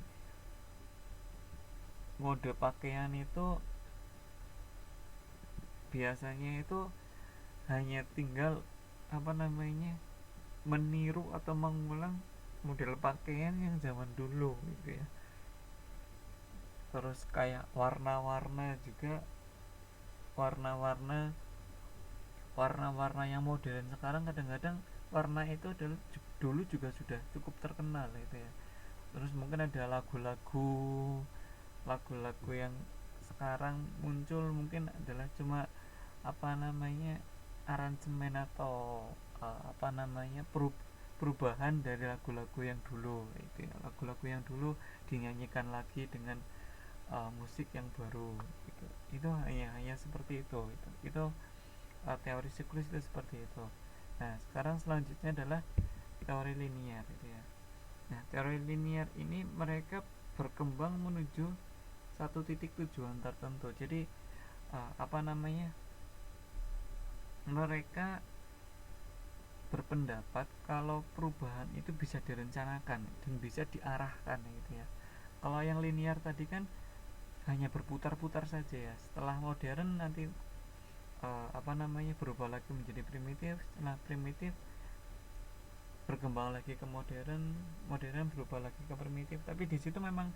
mode pakaian itu biasanya itu hanya tinggal apa namanya, meniru atau mengulang model pakaian yang zaman dulu gitu ya. Terus kayak warna-warna juga, warna-warna warna-warna yang modern sekarang kadang-kadang warna itu adalah dulu juga sudah cukup terkenal gitu ya. Terus mungkin ada lagu-lagu yang sekarang muncul mungkin adalah cuma apa namanya, aransemen atau apa namanya, perubahan dari lagu-lagu yang dulu itu ya. Lagu-lagu yang dulu dinyanyikan lagi dengan musik yang baru gitu. Itu hanya seperti itu teori siklus itu seperti itu. Nah sekarang selanjutnya adalah teori linier gitu ya. Nah teori linier ini mereka berkembang menuju satu titik tujuan tertentu. Jadi apa namanya, mereka berpendapat kalau perubahan itu bisa direncanakan dan bisa diarahkan gitu ya. Kalau yang linear tadi kan hanya berputar-putar saja ya. Setelah modern nanti apa namanya, berubah lagi menjadi primitif. Setelah primitif berkembang lagi ke modern berubah lagi ke primitif. Tapi di situ memang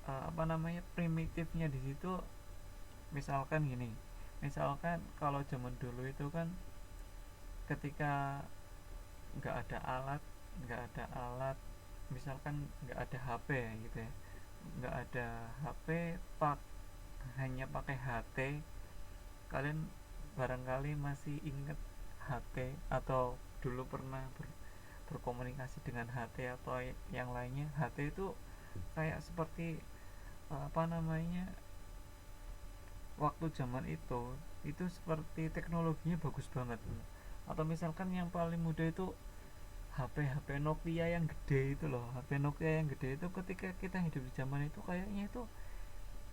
apa namanya, primitifnya di situ misalkan gini. Misalkan kalau zaman dulu itu kan ketika nggak ada alat, misalkan nggak ada HP gitu ya, nggak ada HP, hanya pakai HT. Kalian barangkali masih ingat HT atau dulu pernah berkomunikasi dengan HT atau yang lainnya. HT itu kayak seperti apa namanya, waktu zaman itu seperti teknologinya bagus banget. Atau misalkan yang paling mudah itu HP Nokia yang gede itu loh. HP Nokia yang gede itu ketika kita hidup di zaman itu kayaknya itu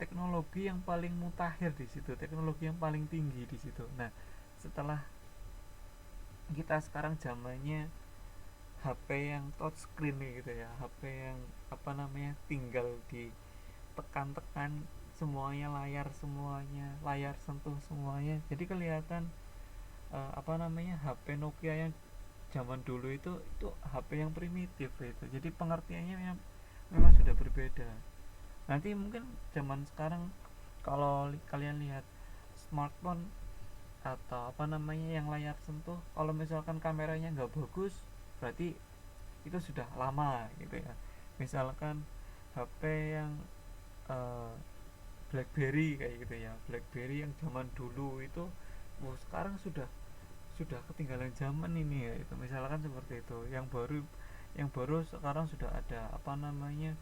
teknologi yang paling mutakhir di situ, teknologi yang paling tinggi di situ. Nah, setelah kita sekarang zamannya HP yang touchscreen gitu ya, HP yang apa namanya, tinggal ditekan-tekan semuanya, layar sentuh semuanya. Jadi kelihatan apa namanya, HP Nokia yang zaman dulu itu HP yang primitif itu. Jadi pengertiannya memang sudah berbeda. Nanti mungkin zaman sekarang kalau kalian lihat smartphone atau apa namanya yang layar sentuh, kalau misalkan kameranya nggak bagus, berarti itu sudah lama gitu ya. Misalkan HP yang uh, BlackBerry kayak gitu ya, BlackBerry yang zaman dulu itu sekarang sudah ketinggalan zaman ini ya, itu misalkan seperti itu. Yang baru sekarang sudah ada apa namanya,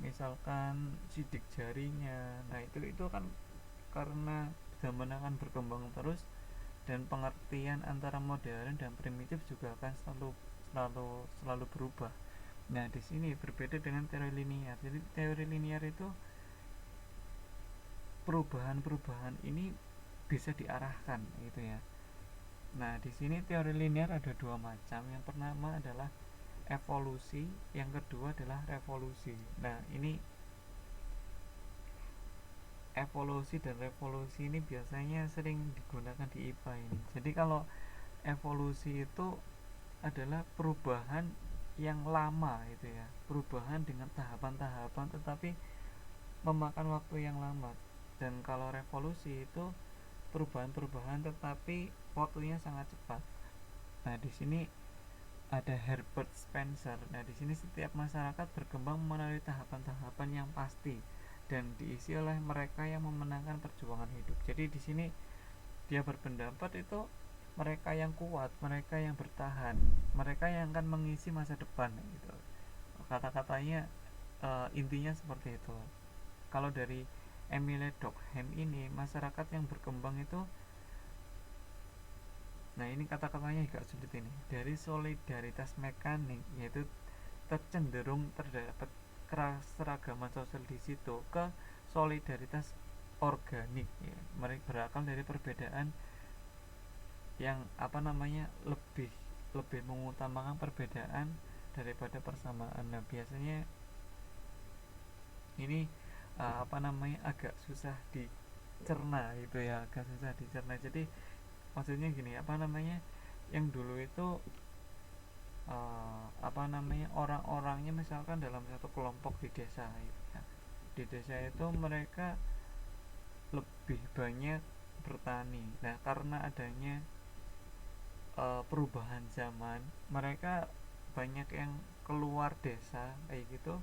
misalkan sidik jarinya. Nah itu kan karena zaman akan berkembang terus, dan pengertian antara modern dan primitif juga akan selalu berubah. Nah di sini berbeda dengan teori linear. Jadi teori linear itu perubahan-perubahan ini bisa diarahkan gitu ya. Nah di sini teori linear ada dua macam. Yang pertama adalah evolusi, yang kedua adalah revolusi. Nah ini evolusi dan revolusi ini biasanya sering digunakan di IPA ini. Jadi kalau evolusi itu adalah perubahan yang lama itu ya, perubahan dengan tahapan-tahapan tetapi memakan waktu yang lama. Dan kalau revolusi itu perubahan-perubahan tetapi waktunya sangat cepat. Nah di sini ada Herbert Spencer. Nah di sini setiap masyarakat berkembang melalui tahapan-tahapan yang pasti dan diisi oleh mereka yang memenangkan perjuangan hidup. Jadi di sini dia berpendapat itu mereka yang kuat, mereka yang bertahan, mereka yang akan mengisi masa depan gitu. Kata-katanya intinya seperti itu. Kalau dari Emile Durkheim ini, masyarakat yang berkembang itu, nah ini kata-katanya agak sulit ini, dari solidaritas mekanik, yaitu tercenderung terdapat keseragaman sosial di situ, ke solidaritas organik ya. Mereka berakal dari perbedaan yang apa namanya lebih lebih mengutamakan perbedaan daripada persamaan. Nah biasanya ini apa namanya agak susah dicerna itu ya, agak susah dicerna. Jadi maksudnya gini, apa namanya, yang dulu itu apa namanya, orang-orangnya misalkan dalam satu kelompok di desa gitu ya. Di desa itu mereka lebih banyak bertani. Nah karena adanya perubahan zaman, mereka banyak yang keluar desa kayak gitu.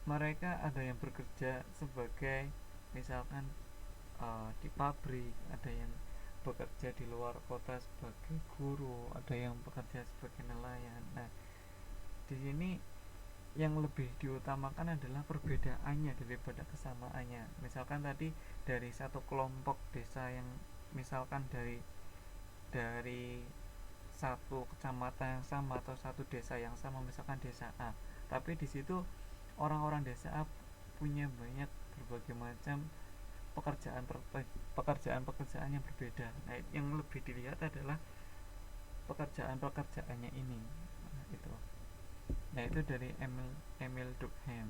Mereka ada yang bekerja sebagai misalkan di pabrik, ada yang bekerja di luar kota sebagai guru, ada yang bekerja sebagai nelayan. Nah di sini yang lebih diutamakan adalah perbedaannya daripada kesamaannya. Misalkan tadi dari satu kelompok desa yang misalkan dari satu kecamatan yang sama atau satu desa yang sama, misalkan desa A, tapi di situ orang-orang desa A punya banyak berbagai macam pekerjaan yang berbeda. Nah yang lebih dilihat adalah pekerjaannya ini. Nah, itu dari Emil Durkheim.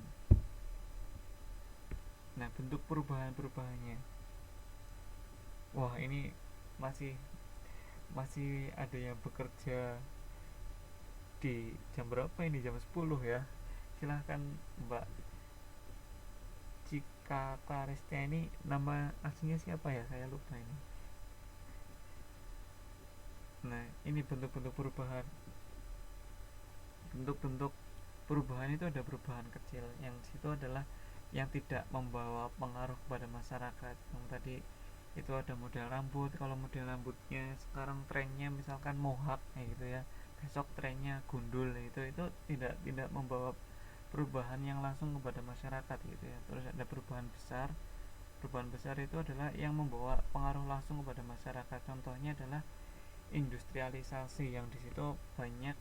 Nah bentuk perubahannya, wah ini masih masih ada yang bekerja di jam berapa ini, jam 10 ya. Silahkan Mbak Cika Karistia, ini nama aslinya siapa ya, saya lupa ini. Nah ini bentuk-bentuk perubahan itu ada perubahan kecil, yang situ adalah yang tidak membawa pengaruh kepada masyarakat. Yang tadi itu ada model rambut, kalau model rambutnya sekarang trennya misalkan mohawk kayak gitu ya, besok trennya gundul, itu tidak membawa perubahan yang langsung kepada masyarakat gitu ya. Terus ada perubahan besar itu adalah yang membawa pengaruh langsung kepada masyarakat. Contohnya adalah industrialisasi, yang di situ banyak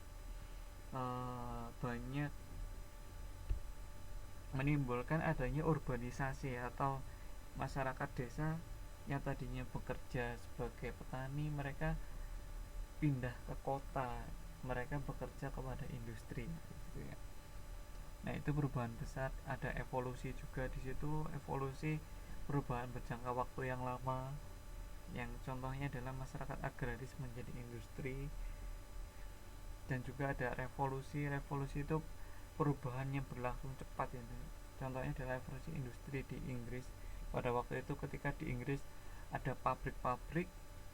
menimbulkan adanya urbanisasi, atau masyarakat desa yang tadinya bekerja sebagai petani, mereka pindah ke kota, mereka bekerja kepada industri gitu ya. Nah itu perubahan besar. Ada evolusi juga di situ, evolusi perubahan berjangka waktu yang lama, yang contohnya adalah masyarakat agraris menjadi industri. Dan juga ada revolusi itu perubahan yang berlangsung cepat ya. Contohnya adalah revolusi industri di Inggris. Pada waktu itu ketika di Inggris ada pabrik-pabrik,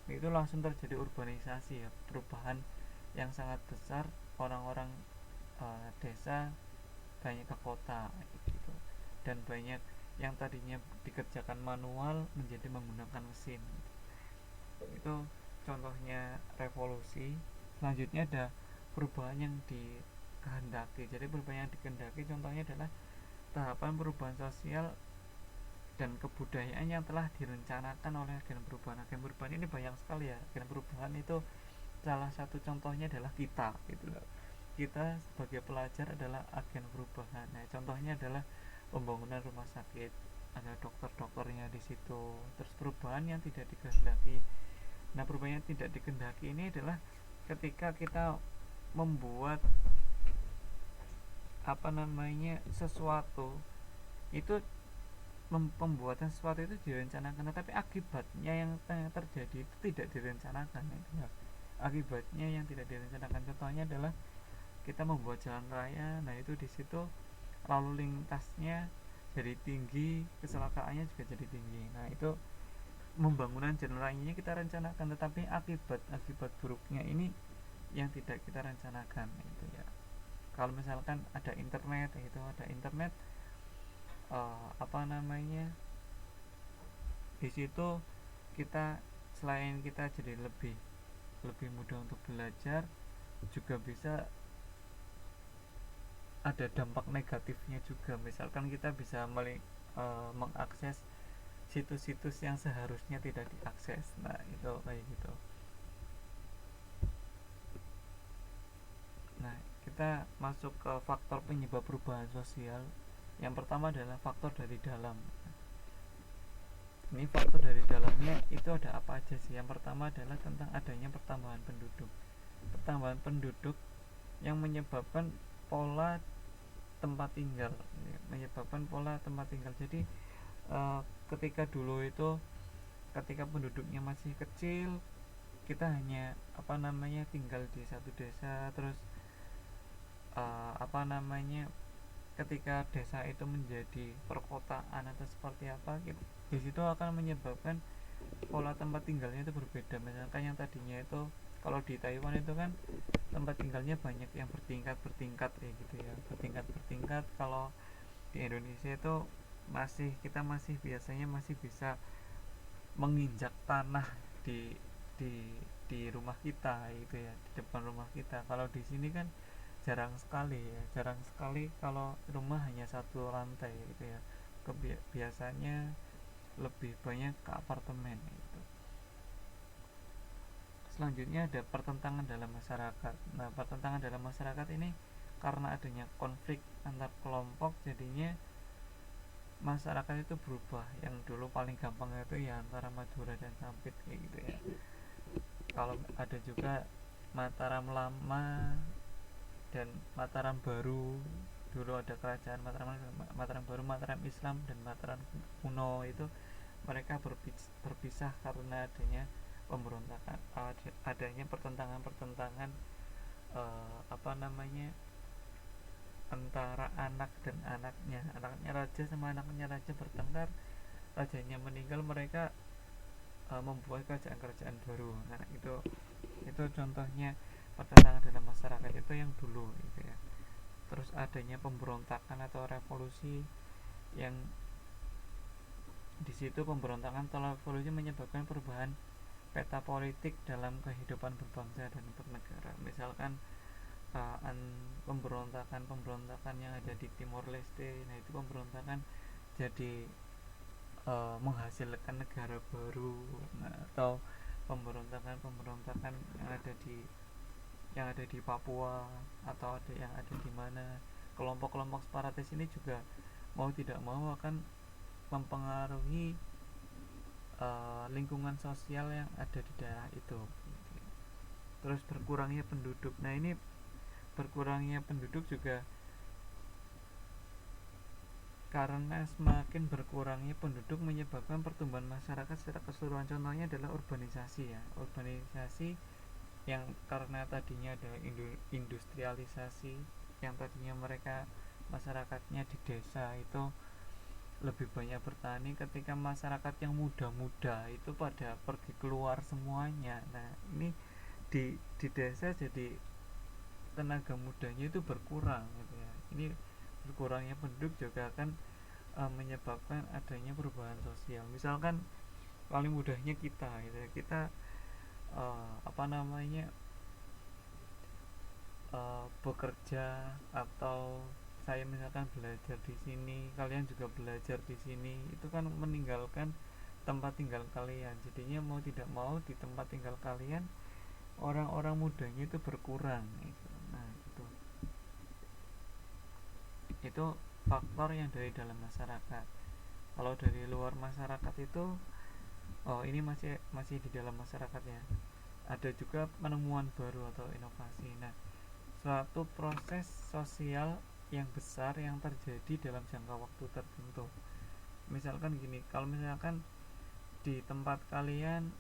itu langsung terjadi urbanisasi ya, perubahan yang sangat besar, orang-orang desa banyak ke kota gitu, dan banyak yang tadinya dikerjakan manual menjadi menggunakan mesin. Itu contohnya revolusi. Selanjutnya ada perubahan yang dikehendaki. Jadi perubahan yang dikehendaki contohnya adalah tahapan perubahan sosial dan kebudayaan yang telah direncanakan oleh agen perubahan. Agen perubahan ini banyak sekali ya. Agen perubahan itu salah satu contohnya adalah kita gitu loh. Kita sebagai pelajar adalah agen perubahan. Nah, contohnya adalah pembangunan rumah sakit, ada dokter-dokternya di situ. Terus perubahan yang tidak dikehendaki. Nah, perubahan yang tidak dikehendaki ini adalah ketika kita membuat sesuatu itu, pembuatan sesuatu itu direncanakan, tetapi akibatnya yang terjadi itu tidak direncanakan itu ya. Akibatnya yang tidak direncanakan contohnya adalah kita membuat jalan raya. Nah, itu di situ lalu lintasnya jadi tinggi, kecelakaannya juga jadi tinggi. Nah, itu pembangunan jalan rayanya kita rencanakan, tetapi akibat buruknya ini yang tidak kita rencanakan itu ya. Kalau misalkan ada internet, apa namanya di situ kita, selain kita jadi lebih lebih mudah untuk belajar, juga bisa ada dampak negatifnya juga. Misalkan kita bisa mengakses situs-situs yang seharusnya tidak diakses. Nah, itu kayak gitu. Nah, kita masuk ke faktor penyebab perubahan sosial. Yang pertama adalah faktor dari dalam. Ini faktor dari dalamnya itu ada apa aja sih? Yang pertama adalah tentang adanya pertambahan penduduk. Pertambahan penduduk yang menyebabkan pola tempat tinggal, Jadi ketika dulu itu, ketika penduduknya masih kecil, kita hanya tinggal di satu desa. Terus ketika desa itu menjadi perkotaan atau seperti apa gitu, di situ akan menyebabkan pola tempat tinggalnya itu berbeda. Misalkan yang tadinya itu, kalau di Taiwan itu kan tempat tinggalnya banyak yang bertingkat-bertingkat kayak gitu ya, bertingkat-bertingkat. Kalau di Indonesia itu kita masih biasanya masih bisa menginjak tanah di di di rumah kita itu ya, di depan rumah kita. Kalau di sini kan jarang sekali kalau rumah hanya satu lantai gitu ya. Biasanya lebih banyak ke apartemen itu. Selanjutnya ada pertentangan dalam masyarakat. Nah, pertentangan dalam masyarakat ini karena adanya konflik antar kelompok, jadinya masyarakat itu berubah. Yang dulu paling gampang itu ya antara Madura dan Sampit kayak gitu ya. Kalau ada juga Mataram Lama dan Mataram Baru. Dulu ada kerajaan Mataram Baru, Mataram Islam, dan Mataram Kuno. Itu mereka berpisah karena pemberontakan, adanya pertentangan apa namanya antara anak dan anaknya raja sama anaknya raja bertengkar. Rajanya meninggal, mereka membuat kerajaan-kerajaan baru. Nah, itu contohnya pertentangan dalam masyarakat itu yang dulu gitu ya. Terus adanya pemberontakan atau revolusi, yang di situ pemberontakan atau revolusi menyebabkan perubahan peta politik dalam kehidupan berbangsa dan bernegara. Misalkan pemberontakan yang ada di Timor Leste. Nah, itu pemberontakan jadi menghasilkan negara baru. Nah, atau pemberontakan yang ada di Papua, atau yang ada di mana, kelompok-kelompok separatis ini juga mau tidak mau akan mempengaruhi lingkungan sosial yang ada di daerah itu. Terus berkurangnya penduduk. Nah, ini berkurangnya penduduk juga karena semakin berkurangnya penduduk menyebabkan pertumbuhan masyarakat secara keseluruhan. Contohnya adalah urbanisasi ya. Urbanisasi yang karena tadinya ada industrialisasi, yang tadinya masyarakatnya di desa itu lebih banyak bertani. Ketika masyarakat yang muda-muda itu pada pergi keluar semuanya. Nah, ini di desa jadi tenaga mudanya itu berkurang gitu ya. Ini berkurangnya penduduk juga akan menyebabkan adanya perubahan sosial. Misalkan paling mudahnya kita gitu ya, kita apa namanya bekerja, atau saya misalkan belajar di sini, kalian juga belajar di sini, itu kan meninggalkan tempat tinggal kalian. Jadinya mau tidak mau di tempat tinggal kalian orang-orang mudanya itu berkurang gitu. Nah itu faktor yang dari dalam masyarakat. Kalau dari luar masyarakat itu, oh ini masih masih di dalam masyarakat ya, ada juga penemuan baru atau inovasi. Nah, suatu proses sosial yang besar yang terjadi dalam jangka waktu tertentu. Misalkan gini, kalau misalkan di tempat kalian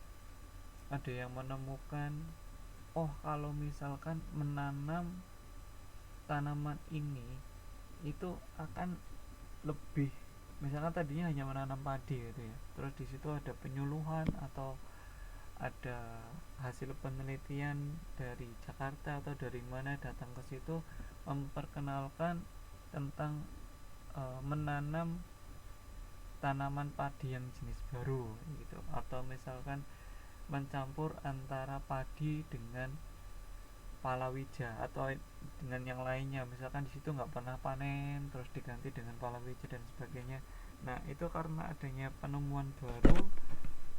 ada yang menemukan, oh kalau misalkan menanam tanaman ini itu akan lebih, misalkan tadinya hanya menanam padi gitu ya, terus di situ ada penyuluhan atau ada hasil penelitian dari Jakarta atau dari mana datang ke situ memperkenalkan tentang menanam tanaman padi yang jenis baru gitu, atau misalkan mencampur antara padi dengan palawija atau dengan yang lainnya, misalkan di situ nggak pernah panen terus diganti dengan palawija dan sebagainya. Nah itu karena adanya penemuan baru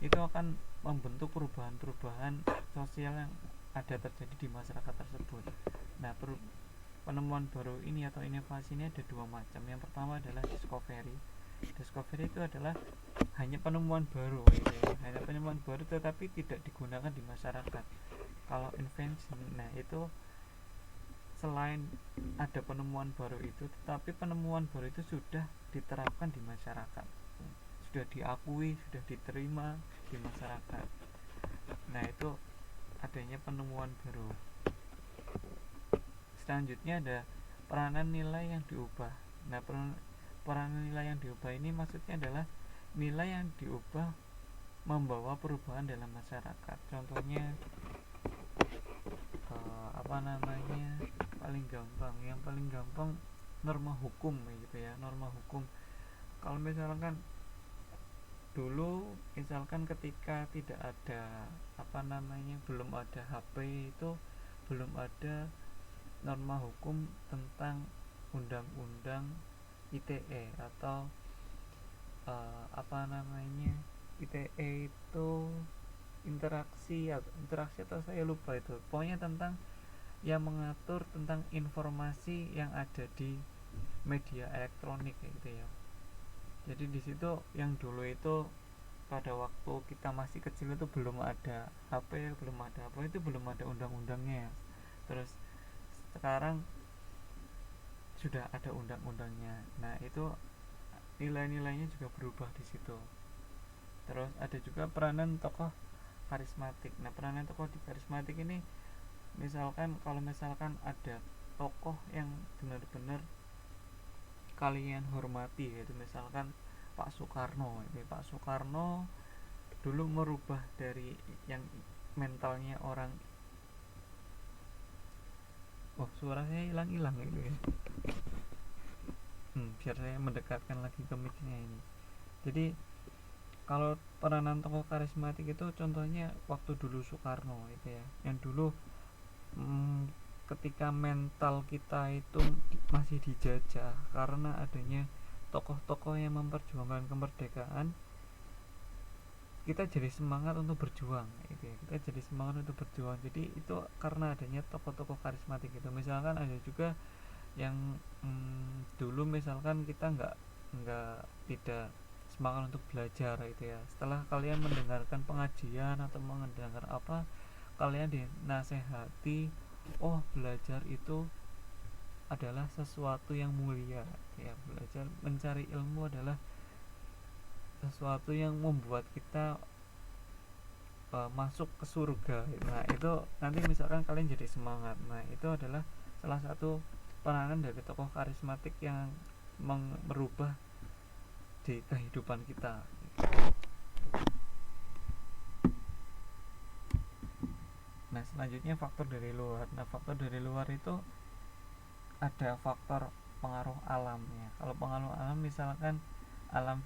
itu akan membentuk perubahan-perubahan sosial yang ada terjadi di masyarakat tersebut. Nah penemuan baru ini atau inovasi ini ada dua macam. Yang pertama adalah discovery. Discovery itu adalah hanya penemuan baru gitu ya. Hanya penemuan baru tetapi tidak digunakan di masyarakat. Kalau invention, nah itu selain ada penemuan baru itu, tetapi penemuan baru itu sudah diterapkan di masyarakat, sudah diakui, sudah diterima di masyarakat. Nah itu adanya penemuan baru. Selanjutnya ada peranan nilai yang diubah. Nah peranan nilai yang diubah ini maksudnya adalah nilai yang diubah membawa perubahan dalam masyarakat. Contohnya apa namanya, yang paling gampang norma hukum gitu ya. Norma hukum, kalau misalkan dulu misalkan ketika tidak ada apa namanya, belum ada HP itu, belum ada norma hukum tentang undang-undang ITE atau apa namanya, ITE itu interaksi atau saya lupa itu, pokoknya tentang yang mengatur tentang informasi yang ada di media elektronik gitu ya. Jadi di situ yang dulu itu pada waktu kita masih kecil itu belum ada HP, belum ada apa, itu belum ada undang-undangnya. Terus sekarang sudah ada undang-undangnya. Nah itu nilai-nilainya juga berubah di situ. Terus ada juga peranan tokoh karismatik. Nah peranan tokoh di karismatik ini, misalkan kalau misalkan ada tokoh yang benar-benar kalian hormati, yaitu misalkan Pak Soekarno. Pak Soekarno dulu merubah dari yang mentalnya orang, suara saya hilang-hilang gitu ya. Biar saya mendekatkan lagi ke mic-nya ini. Jadi kalau peranan tokoh karismatik itu contohnya waktu dulu Soekarno itu ya, yang dulu ketika mental kita itu masih dijajah karena adanya tokoh-tokoh yang memperjuangkan kemerdekaan, kita jadi semangat untuk berjuang gitu ya. Kita jadi semangat untuk berjuang. Jadi itu karena adanya tokoh-tokoh karismatik itu. Misalkan ada juga yang dulu misalkan kita tidak semangat untuk belajar gitu ya, setelah kalian mendengarkan pengajian atau mendengar apa, kalian dinasehati, oh belajar itu adalah sesuatu yang mulia ya, belajar mencari ilmu adalah sesuatu yang membuat kita masuk ke surga. Nah itu nanti misalkan kalian jadi semangat. Nah itu adalah salah satu peranan dari tokoh karismatik yang merubah di kehidupan kita. Nah selanjutnya faktor dari luar. Nah faktor dari luar itu ada faktor pengaruh alam ya. Kalau pengaruh alam misalkan alam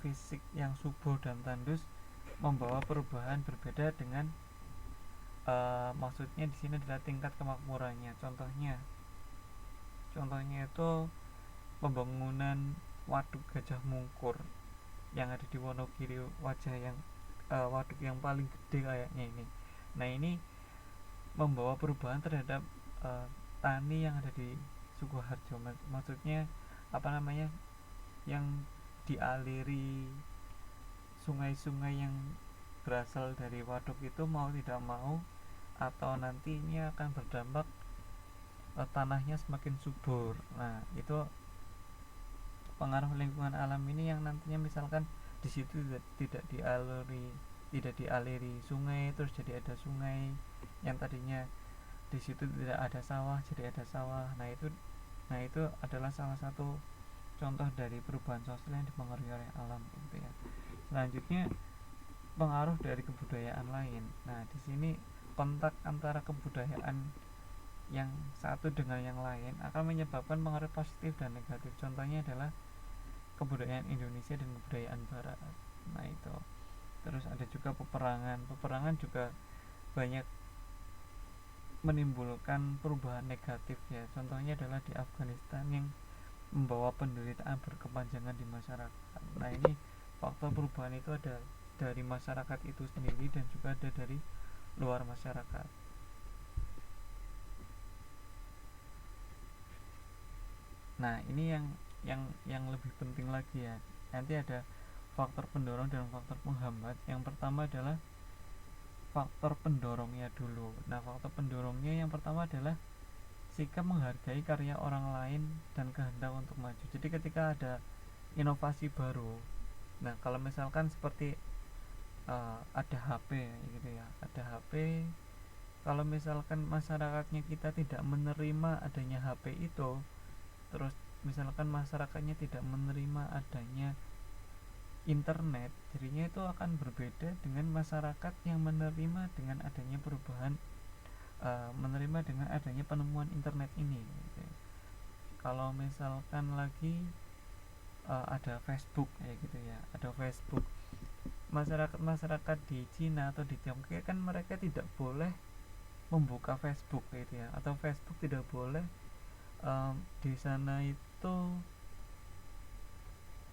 fisik yang subur dan tandus membawa perubahan berbeda dengan maksudnya di sini adalah tingkat kemakmurannya. Contohnya itu pembangunan waduk Gajah Mungkur yang ada di Wonogiri, waduk yang paling gede kayaknya ini. Nah ini membawa perubahan terhadap tani yang ada di Sukoharjo. Maksudnya apa namanya, yang dialiri sungai-sungai yang berasal dari waduk itu mau tidak mau atau nantinya akan berdampak tanahnya semakin subur. Nah itu pengaruh lingkungan alam ini yang nantinya misalkan di situ tidak dialiri sungai, terus jadi ada sungai yang tadinya di situ tidak ada sawah jadi ada sawah. Nah itu adalah salah satu contoh dari perubahan sosial yang dipengaruhi oleh alam gitu ya. Selanjutnya pengaruh dari kebudayaan lain. Nah di sini kontak antara kebudayaan yang satu dengan yang lain akan menyebabkan pengaruh positif dan negatif. Contohnya adalah kebudayaan Indonesia dan kebudayaan Barat. Nah itu. Terus ada juga peperangan. Peperangan juga banyak menimbulkan perubahan negatif ya. Contohnya adalah di Afghanistan yang membawa penderitaan berkepanjangan di masyarakat. Nah ini faktor perubahan itu ada dari masyarakat itu sendiri dan juga ada dari luar masyarakat. Nah ini yang lebih penting lagi ya. Nanti ada faktor pendorong dan faktor penghambat. Yang pertama adalah faktor pendorongnya dulu. Nah faktor pendorongnya yang pertama adalah sikap menghargai karya orang lain dan kehendak untuk maju. Jadi ketika ada inovasi baru, nah kalau misalkan seperti ada HP gitu ya, ada HP, kalau misalkan masyarakatnya kita tidak menerima adanya HP itu, terus misalkan masyarakatnya tidak menerima adanya internet, jadinya itu akan berbeda dengan masyarakat yang menerima dengan adanya perubahan, menerima dengan adanya penemuan internet ini gitu. Kalau misalkan lagi ada Facebook kayak gitu ya, ada Facebook, masyarakat di Cina atau di Tiongkok kan mereka tidak boleh membuka Facebook gitu ya, atau Facebook tidak boleh di sana itu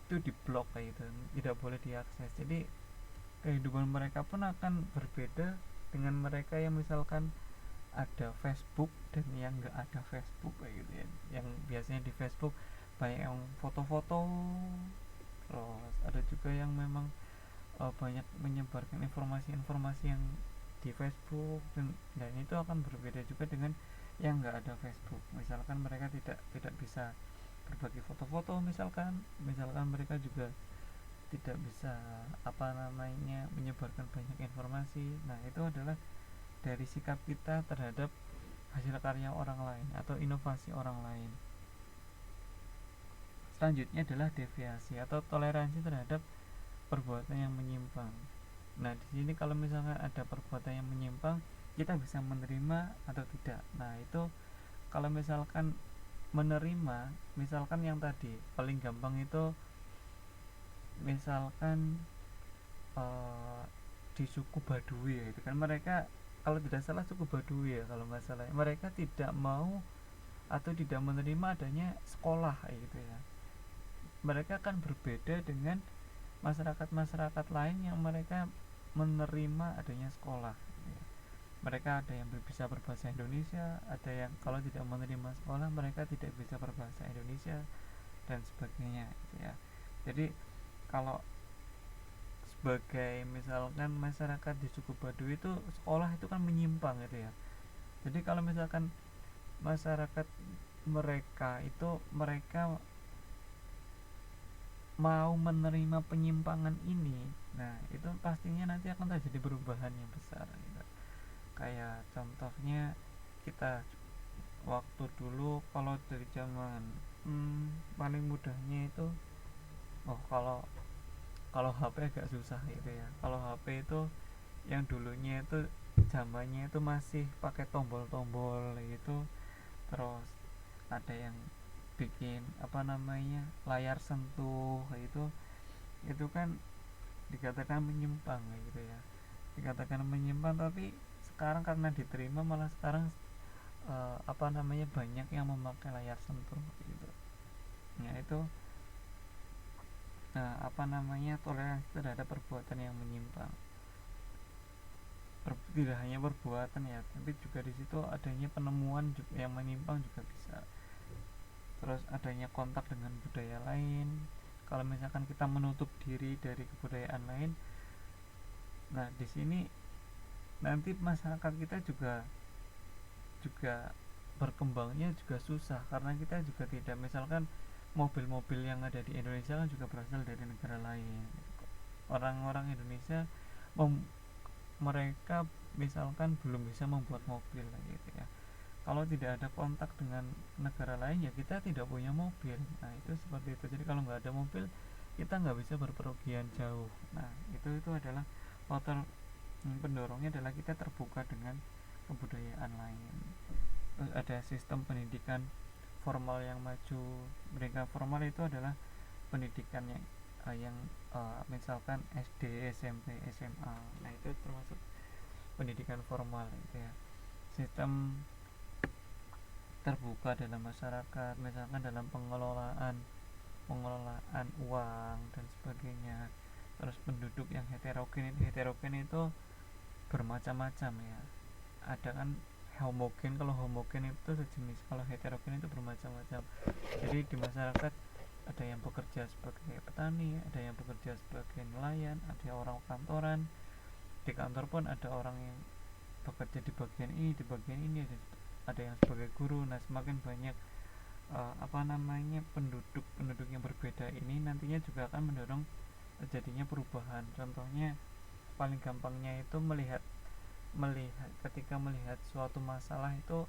diblok kayak gitu, tidak boleh diakses. Jadi kehidupan mereka pun akan berbeda dengan mereka yang misalkan ada Facebook dan yang nggak ada Facebook kayak gitu ya. Yang biasanya di Facebook banyak yang foto-foto, terus ada juga yang memang banyak menyebarkan informasi-informasi yang di Facebook, dan itu akan berbeda juga dengan yang nggak ada Facebook. Misalkan mereka tidak bisa berbagi foto-foto, misalkan mereka juga tidak bisa apa namanya menyebarkan banyak informasi. Nah itu adalah dari sikap kita terhadap hasil karya orang lain atau inovasi orang lain. Selanjutnya adalah deviasi atau toleransi terhadap perbuatan yang menyimpang. Nah di sini kalau misalkan ada perbuatan yang menyimpang, kita bisa menerima atau tidak. Nah itu kalau misalkan menerima, misalkan yang tadi paling gampang itu misalkan uh, di suku Baduy ya, itu kan mereka kalau tidak salah suku Baduy ya kalau nggak salah, mereka tidak mau atau tidak menerima adanya sekolah gitu ya. Mereka akan berbeda dengan masyarakat lain yang mereka menerima adanya sekolah gitu ya. Mereka ada yang bisa berbahasa Indonesia, ada yang kalau tidak menerima sekolah mereka tidak bisa berbahasa Indonesia dan sebagainya gitu ya. Jadi kalau sebagai misalkan masyarakat di suku Baduy itu sekolah itu kan menyimpang gitu ya. Jadi kalau misalkan masyarakat mereka mau menerima penyimpangan ini, nah itu pastinya nanti akan terjadi perubahan yang besar gitu. Kayak contohnya kita waktu dulu kalau dari zaman paling mudahnya itu, kalau HP agak susah gitu ya. Kalau HP itu yang dulunya itu zamannya itu masih pakai tombol-tombol gitu, terus ada yang bikin apa namanya layar sentuh itu kan dikatakan menyimpang gitu ya, dikatakan menyimpang. Tapi sekarang karena diterima, malah sekarang apa namanya banyak yang memakai layar sentuh gitu. Nah itu apa namanya toleransi terhadap perbuatan yang menyimpang. Tidak hanya perbuatan ya, tapi juga di situ adanya penemuan juga yang menyimpang juga bisa. Terus adanya kontak dengan budaya lain. Kalau misalkan kita menutup diri dari kebudayaan lain, nah di sini nanti masyarakat kita juga juga berkembangnya juga susah, karena kita juga tidak, misalkan mobil-mobil yang ada di Indonesia kan juga berasal dari negara lain. Orang-orang Indonesia mereka misalkan belum bisa membuat mobil gitu ya, kalau tidak ada kontak dengan negara lain ya kita tidak punya mobil. Nah itu seperti itu. Jadi kalau nggak ada mobil kita nggak bisa berpergian jauh. Nah itu adalah faktor pendorongnya adalah kita terbuka dengan kebudayaan lain. Terus ada sistem pendidikan formal yang maju. Pendidikan formal itu adalah pendidikan yang misalkan SD, SMP, SMA. Nah itu termasuk pendidikan formal gitu ya. Sistem terbuka dalam masyarakat, misalkan dalam pengelolaan uang dan sebagainya. Terus penduduk yang heterogen itu bermacam-macam ya. Ada kan homogen, kalau homogen itu sejenis, kalau heterogen itu bermacam-macam. Jadi di masyarakat ada yang bekerja sebagai petani, ada yang bekerja sebagai nelayan, ada orang kantoran. Di kantor pun ada orang yang bekerja di bagian ini, di bagian ini, ada yang sebagai guru. Nah semakin banyak apa namanya penduduk yang berbeda ini, nantinya juga akan mendorong terjadinya perubahan. Contohnya paling gampangnya itu melihat melihat ketika melihat suatu masalah itu,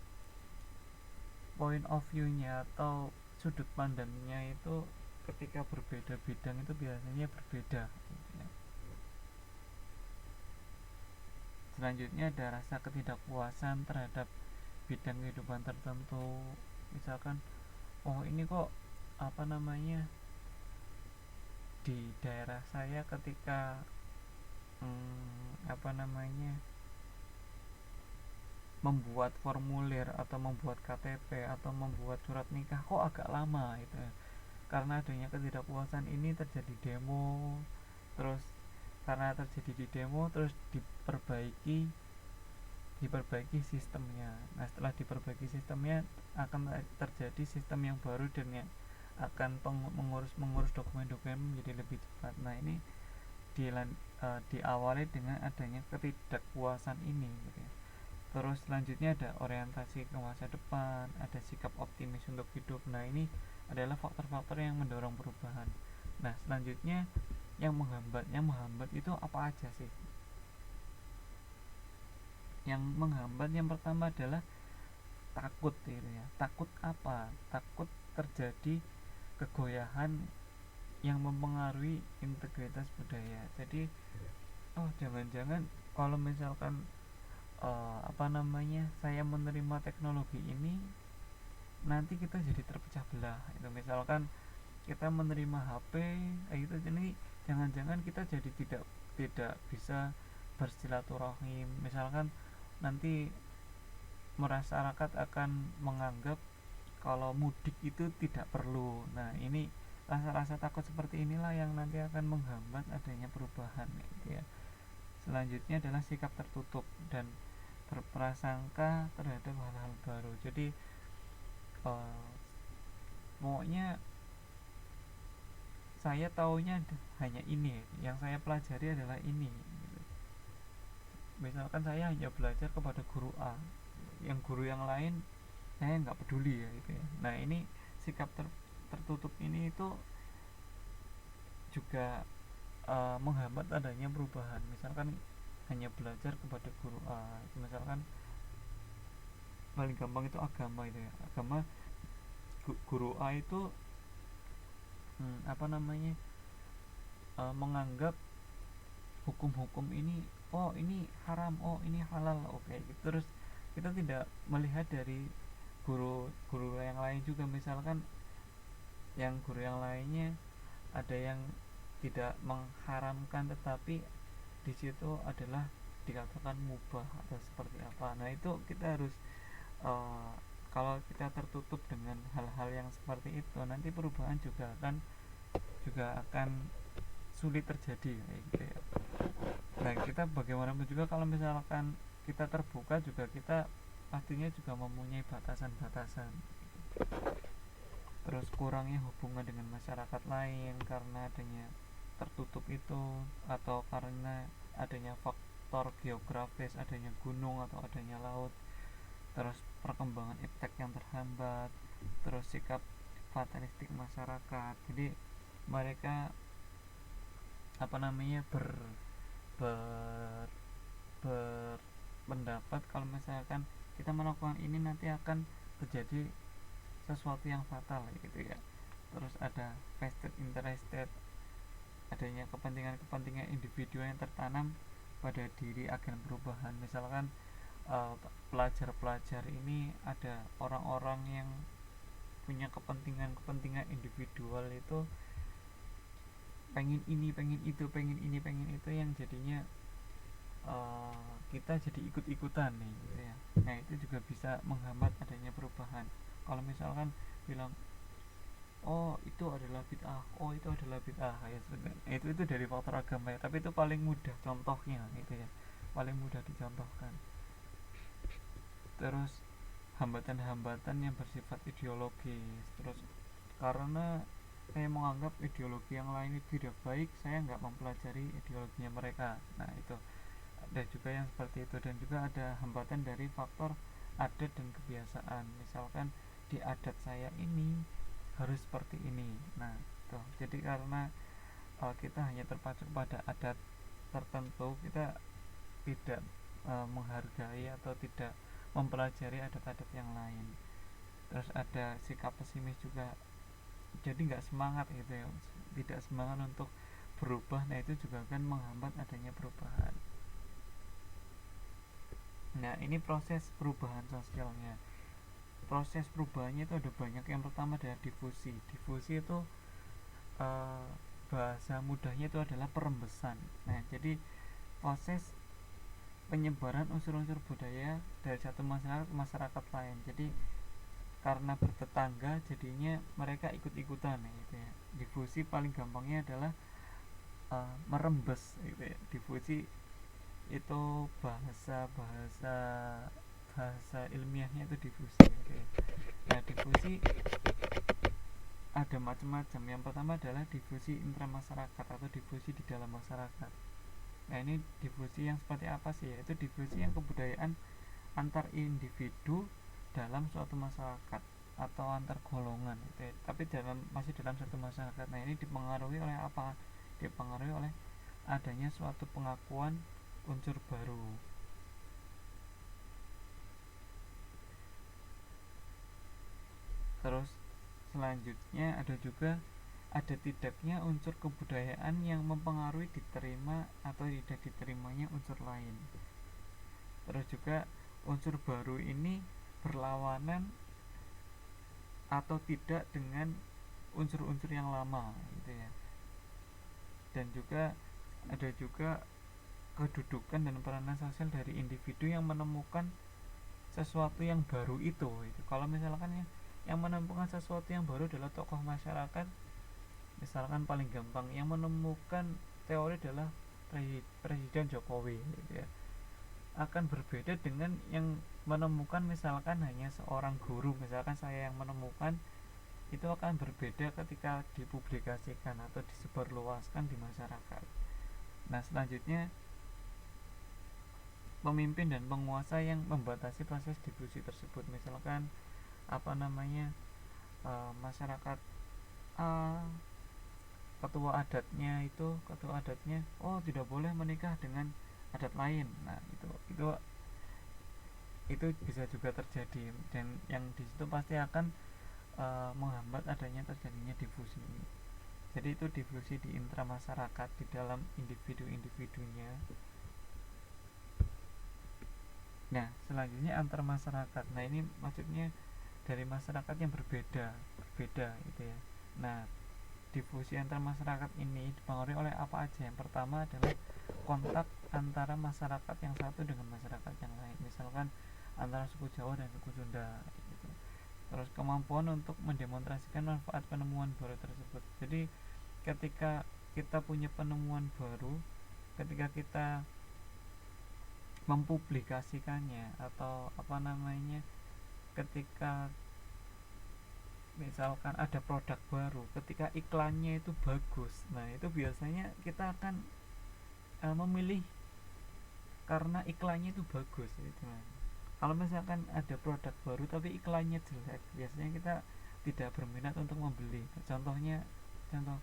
point of view-nya atau sudut pandangnya itu ketika berbeda bidang itu biasanya berbeda gitu ya. Selanjutnya ada rasa ketidakpuasan terhadap bidang kehidupan tertentu. Misalkan, oh ini kok apa namanya di daerah saya ketika apa namanya membuat formulir atau membuat KTP atau membuat surat nikah kok agak lama gitu ya. Karena adanya ketidakpuasan ini terjadi demo, terus karena terjadi di demo terus diperbaiki sistemnya. Nah setelah diperbaiki sistemnya akan terjadi sistem yang baru dan yang akan mengurus dokumen-dokumen menjadi lebih cepat. Nah ini diawali dengan adanya ketidakpuasan ini gitu ya. Terus selanjutnya ada orientasi ke masa depan, ada sikap optimis untuk hidup. Nah ini adalah faktor-faktor yang mendorong perubahan. Nah selanjutnya yang menghambat itu apa aja sih? Yang menghambat yang pertama adalah takut gitu ya. Takut apa? Takut terjadi kegoyahan yang mempengaruhi integritas budaya. Jadi oh jangan-jangan kalau misalkan apa namanya saya menerima teknologi ini nanti kita jadi terpecah belah. Itu misalkan kita menerima HP itu, jadi jangan-jangan kita jadi tidak bisa bersilaturahim. Misalkan nanti masyarakat akan menganggap kalau mudik itu tidak perlu. Nah ini rasa-rasa takut seperti inilah yang nanti akan menghambat adanya perubahan gitu ya. Selanjutnya adalah sikap tertutup dan berprasangka terhadap hal-hal baru. Jadi pokoknya saya taunya hanya ini, yang saya pelajari adalah ini gitu. Misalkan saya hanya belajar kepada guru A, yang guru yang lain saya nggak peduli ya gitu ya. Nah ini sikap tertutup ini itu juga menghambat adanya perubahan. Misalkan hanya belajar kepada guru A, misalkan paling gampang itu agama itu ya. Agama guru A itu apa namanya menganggap hukum-hukum ini oh ini haram, oh ini halal, oke gitu. Terus kita tidak melihat dari guru-guru yang lain juga, misalkan yang guru yang lainnya ada yang tidak mengharamkan tetapi di situ adalah dikatakan mubah atau seperti apa. Nah itu kita harus uh, kalau kita tertutup dengan hal-hal yang seperti itu, nanti perubahan juga akan sulit terjadi kayak gitu ya. Nah kita bagaimanapun juga kalau misalkan kita terbuka juga, kita pastinya juga mempunyai batasan-batasan. Terus kurangnya hubungan dengan masyarakat lain karena adanya tertutup itu, atau karena adanya faktor geografis, adanya gunung atau adanya laut. Terus perkembangan iptek yang terhambat, terus sikap fatalistik masyarakat. Jadi mereka apa namanya ber berpendapat kalau misalkan kita melakukan ini nanti akan terjadi sesuatu yang fatal gitu ya. Terus ada vested interested, adanya kepentingan-kepentingan individu yang tertanam pada diri agen perubahan. Misalkan pelajar-pelajar ini ada orang-orang yang punya kepentingan-kepentingan individual, itu pengen ini, pengen itu, pengen ini, pengen itu, yang jadinya kita jadi ikut-ikutan nih gitu ya. Nah itu juga bisa menghambat adanya perubahan. Kalau misalkan bilang oh itu adalah bid'ah, oh itu adalah bid'ah ya, itu dari faktor agama ya, tapi itu paling mudah contohnya gitu ya, paling mudah dicontohkan. Terus hambatan-hambatan yang bersifat ideologis, terus karena saya menganggap ideologi yang lain itu tidak baik, saya nggak mempelajari ideologinya mereka. Nah itu ada juga yang seperti itu. Dan juga ada hambatan dari faktor adat dan kebiasaan, misalkan di adat saya ini harus seperti ini. Nah tuh, jadi karena kita hanya terpacu pada adat tertentu, kita tidak menghargai atau tidak mempelajari adat-adat yang lain. Terus ada sikap pesimis juga, jadi nggak semangat gitu ya, tidak semangat untuk berubah. Nah itu juga akan menghambat adanya perubahan. Nah ini proses perubahan sosialnya. Proses perubahannya itu ada banyak. Yang pertama adalah difusi. Difusi itu uh, bahasa mudahnya itu adalah perembesan. Nah jadi proses penyebaran unsur-unsur budaya dari satu masyarakat ke masyarakat lain. Jadi karena bertetangga jadinya mereka ikut-ikutan gitu ya. Difusi paling gampangnya adalah merembes gitu ya. Difusi itu bahasa bahasa bahasa ilmiahnya itu difusi gitu ya. Nah difusi ada macam-macam. Yang pertama adalah difusi intramasyarakat atau difusi di dalam masyarakat. Nah ini difusi yang seperti apa sih? Yaitu difusi yang kebudayaan antar individu dalam suatu masyarakat atau antar golongan gitu ya. Tapi masih dalam satu masyarakat. Nah ini dipengaruhi oleh apa? Dipengaruhi oleh adanya suatu pengakuan unsur baru. Terus selanjutnya ada tidaknya unsur kebudayaan yang mempengaruhi diterima atau tidak diterimanya unsur lain. Terus juga unsur baru ini berlawanan atau tidak dengan unsur-unsur yang lama gitu ya. Dan juga ada juga kedudukan dan peranan sosial dari individu yang menemukan sesuatu yang baru itu. Kalau misalkan yang menemukan sesuatu yang baru adalah tokoh masyarakat, misalkan paling gampang yang menemukan teori adalah Presiden Jokowi gitu ya, akan berbeda dengan yang menemukan misalkan hanya seorang guru. Misalkan saya yang menemukan, itu akan berbeda ketika dipublikasikan atau disebarluaskan di masyarakat. Nah selanjutnya pemimpin dan penguasa yang membatasi proses difusi tersebut. Misalkan apa namanya masyarakat ketua adatnya oh tidak boleh menikah dengan adat lain. Nah itu bisa juga terjadi, dan yang di situ pasti akan menghambat adanya terjadinya difusi ini. Jadi itu difusi di intramasyarakat, di dalam individu-individunya. Nah, selanjutnya antar masyarakat. Nah, ini maksudnya dari masyarakat yang berbeda gitu ya. Nah, difusi antar masyarakat ini dipengaruhi oleh apa aja? Yang pertama adalah kontak antara masyarakat yang satu dengan masyarakat yang lain. Misalkan antara suku Jawa dan suku Sunda gitu. Terus kemampuan untuk mendemonstrasikan manfaat penemuan baru tersebut. Jadi ketika kita punya penemuan baru, ketika kita mempublikasikannya atau apa namanya, ketika misalkan ada produk baru, ketika iklannya itu bagus, nah itu biasanya kita akan memilih karena iklannya itu bagus gitu kan. Kalau misalkan ada produk baru tapi iklannya jelek, biasanya kita tidak berminat untuk membeli. Contoh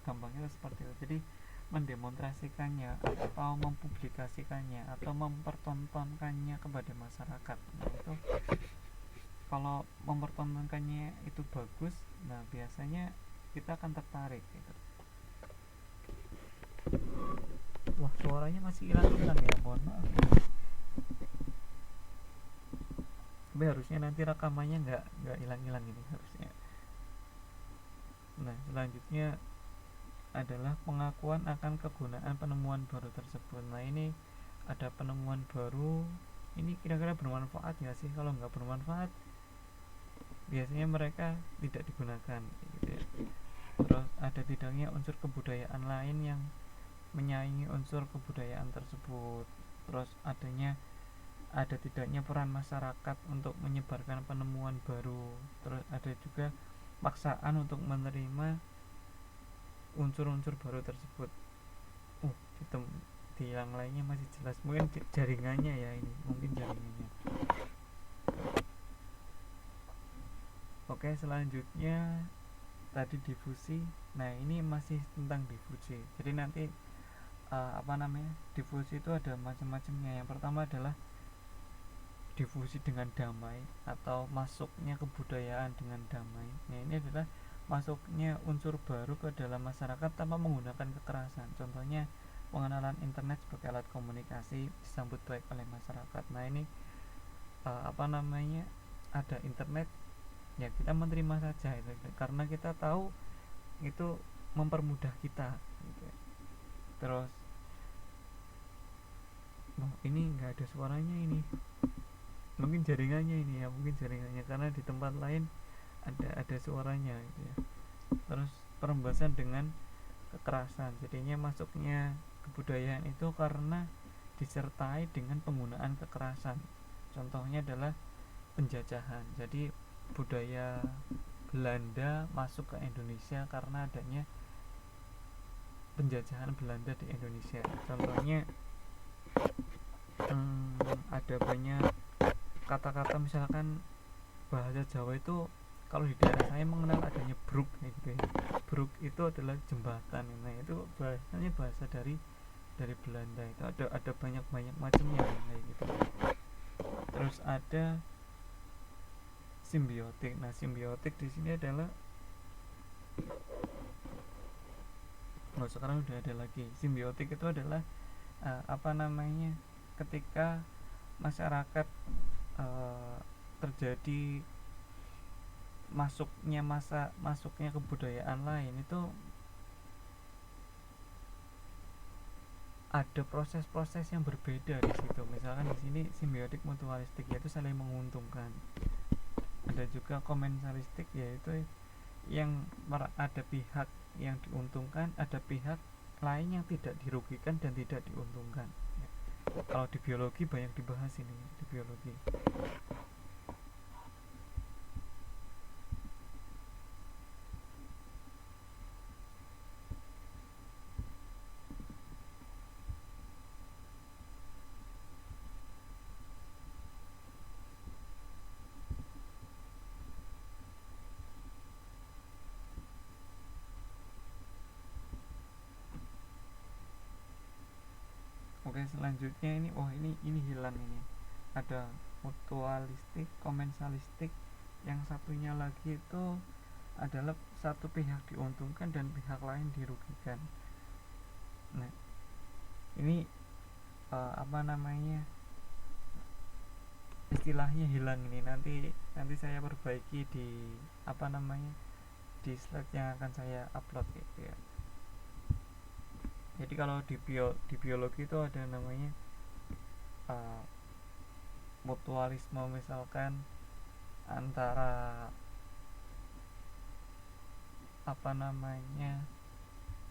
gampangnya seperti itu. Jadi mendemonstrasikannya atau mempublikasikannya atau mempertontonkannya kepada masyarakat, nah itu kalau mempertontonkannya itu bagus, nah biasanya kita akan tertarik gitu. Wah, suaranya masih hilang-hilang ya, mohon maaf ya. Tapi harusnya nanti rekamannya nggak hilang-hilang ini harusnya. Nah, selanjutnya adalah pengakuan akan kegunaan penemuan baru tersebut. Nah, ini ada penemuan baru, ini kira-kira bermanfaat nggak sih? Kalau nggak bermanfaat, biasanya mereka tidak digunakan gitu ya. Terus ada tidaknya unsur kebudayaan lain yang menyaingi unsur kebudayaan tersebut. Terus ada tidaknya peran masyarakat untuk menyebarkan penemuan baru. Terus ada juga paksaan untuk menerima unsur-unsur baru tersebut. Di, di yang lainnya masih jelas, mungkin jaringannya ya, ini mungkin jaringannya. Oke, selanjutnya tadi difusi. Nah, ini masih tentang difusi. Jadi nanti difusi itu ada macam-macamnya. Yang pertama adalah difusi dengan damai atau masuknya kebudayaan dengan damai. Nah, ini adalah masuknya unsur baru ke dalam masyarakat tanpa menggunakan kekerasan. Contohnya pengenalan internet sebagai alat komunikasi disambut baik oleh masyarakat. Nah, ini ada internet, ya kita menerima saja itu, karena kita tahu itu mempermudah kita gitu. Terus ini nggak ada suaranya, ini mungkin jaringannya ini ya, mungkin jaringannya, karena di tempat lain ada suaranya gitu ya. Terus perembasan dengan kekerasan, jadinya masuknya kebudayaan itu karena disertai dengan penggunaan kekerasan. Contohnya adalah penjajahan. Jadi budaya Belanda masuk ke Indonesia karena adanya penjajahan Belanda di Indonesia. Contohnya ada banyak kata-kata, misalkan bahasa Jawa itu, kalau di daerah saya mengenal adanya bruk gitu ya. Bruk itu adalah jembatan. Nah, itu bahasanya bahasa dari Belanda. Itu ada banyak macamnya kayak gitu. Terus ada simbiotik. Nah, simbiotik di sini adalah sekarang udah ada lagi. Simbiotik itu adalah ketika masyarakat terjadi masuknya kebudayaan lain, itu ada proses-proses yang berbeda di situ. Misalkan di sini simbiotik mutualistik, yaitu saling menguntungkan. Ada juga komensalistik, yaitu yang ada pihak yang diuntungkan, ada pihak lain yang tidak dirugikan dan tidak diuntungkan. Kalau di biologi banyak dibahas ini, di biologi. Oke, selanjutnya ini hilang ini. Ada mutualistik, komensalistik. Yang satunya lagi itu adalah satu pihak diuntungkan dan pihak lain dirugikan. Nah, ini istilahnya hilang ini, nanti nanti saya perbaiki di apa namanya, di slide yang akan saya upload gitu ya. Jadi kalau di biologi itu ada namanya uh, mutualisme, misalkan antara apa namanya,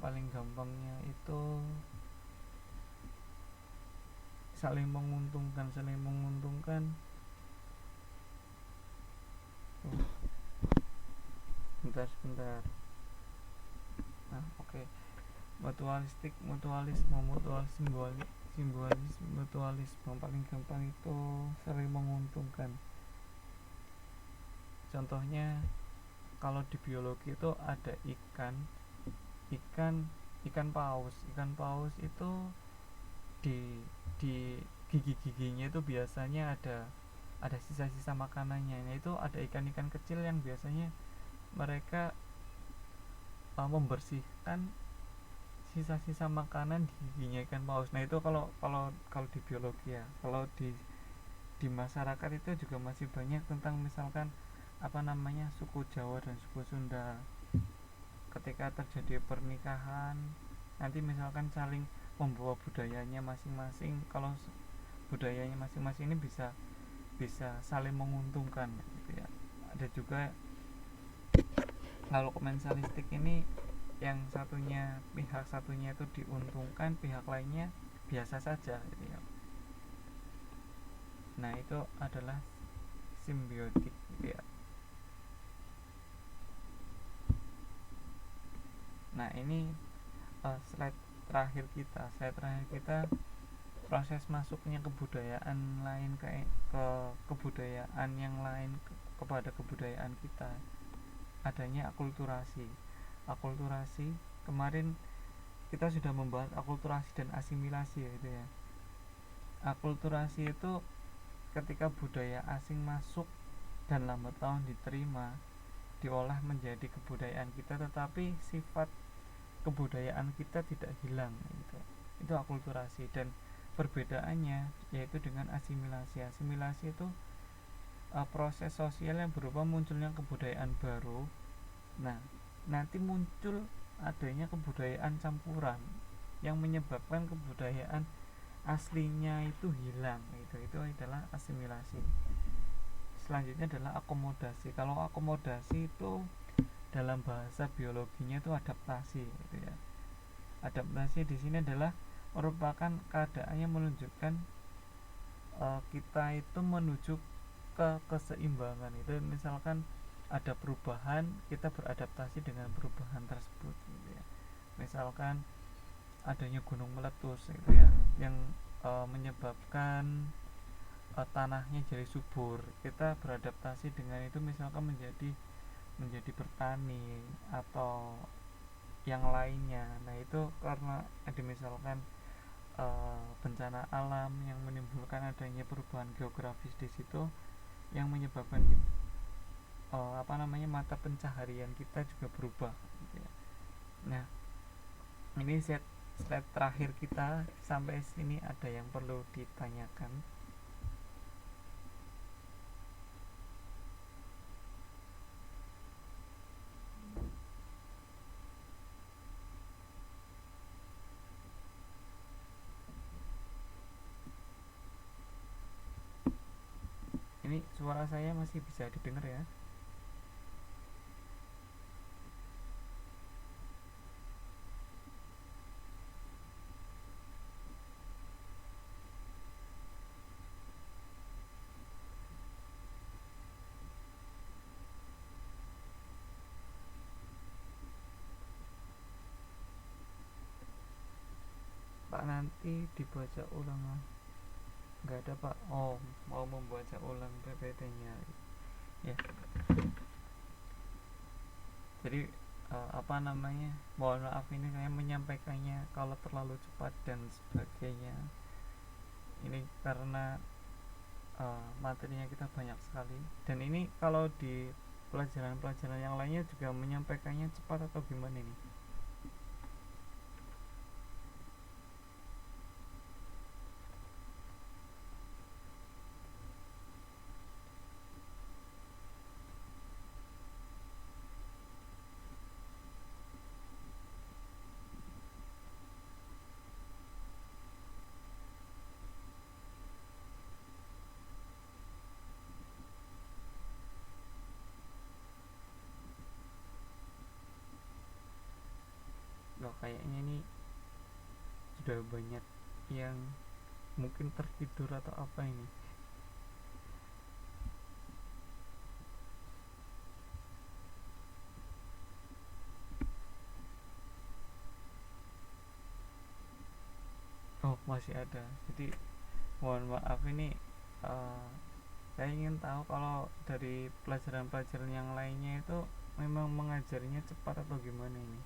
paling gampangnya itu saling menguntungkan. Bentar sebentar. Nah, oke. Mutualistik, mutualisme, simbolis, mutualisme paling gampang itu saling menguntungkan. Contohnya kalau di biologi itu ada ikan ikan paus itu di gigi-giginya itu biasanya ada sisa-sisa makanannya. Nah, itu ada ikan-ikan kecil yang biasanya mereka membersihkan sisa-sisa makanan di giginya ikan paus. Nah, itu kalau kalau kalau di biologi ya. Kalau di masyarakat itu juga masih banyak tentang misalkan apa namanya, suku Jawa dan suku Sunda. Ketika terjadi pernikahan, nanti misalkan saling membawa budayanya masing-masing. Kalau budayanya masing-masing ini bisa bisa saling menguntungkan gitu ya. Ada juga kalau komensalistik ini yang pihak satunya itu diuntungkan, pihak lainnya biasa saja gitu ya. Nah, itu adalah simbiotik gitu ya. Nah, ini slide terakhir kita proses masuknya kebudayaan lain ke kebudayaan yang lain kepada kebudayaan kita, adanya akulturasi. Kemarin kita sudah membahas akulturasi dan asimilasi ya, itu ya. Akulturasi itu ketika budaya asing masuk dan lambat tahun diterima, diolah menjadi kebudayaan kita, tetapi sifat kebudayaan kita tidak hilang gitu. Itu akulturasi. Dan perbedaannya yaitu dengan asimilasi. Asimilasi itu proses sosial yang berupa munculnya kebudayaan baru. Nah, nanti muncul adanya kebudayaan campuran yang menyebabkan kebudayaan aslinya itu hilang gitu. Itu adalah asimilasi. Selanjutnya adalah akomodasi. Kalau akomodasi itu dalam bahasa biologinya itu adaptasi gitu ya. Adaptasi di sini adalah merupakan keadaan yang menunjukkan kita itu menuju ke keseimbangan. Itu misalkan ada perubahan, kita beradaptasi dengan perubahan tersebut gitu ya. Misalkan adanya gunung meletus gitu ya, yang menyebabkan tanahnya jadi subur, kita beradaptasi dengan itu, misalkan menjadi bertani atau yang lainnya. Nah, itu karena ada misalkan bencana alam yang menimbulkan adanya perubahan geografis di situ, yang menyebabkan apa namanya, mata pencaharian kita juga berubah gitu ya. Nah, ini slide terakhir kita. Sampai sini ada yang perlu ditanyakan? Ini suara saya masih bisa didengar ya? Pak, nanti dibaca ulang. Nggak ada Pak. Oh, mau membaca ulang PPT-nya ya. Jadi apa namanya, mohon maaf ini saya menyampaikannya kalau terlalu cepat dan sebagainya. Ini karena materinya kita banyak sekali, dan ini kalau di pelajaran-pelajaran yang lainnya juga menyampaikannya cepat atau gimana ini? kayaknya ini sudah banyak yang mungkin tertidur atau apa ini. Oh, masih ada. Jadi mohon maaf ini, uh, saya ingin tahu kalau dari pelajaran-pelajaran yang lainnya itu memang mengajarnya cepat atau gimana ini.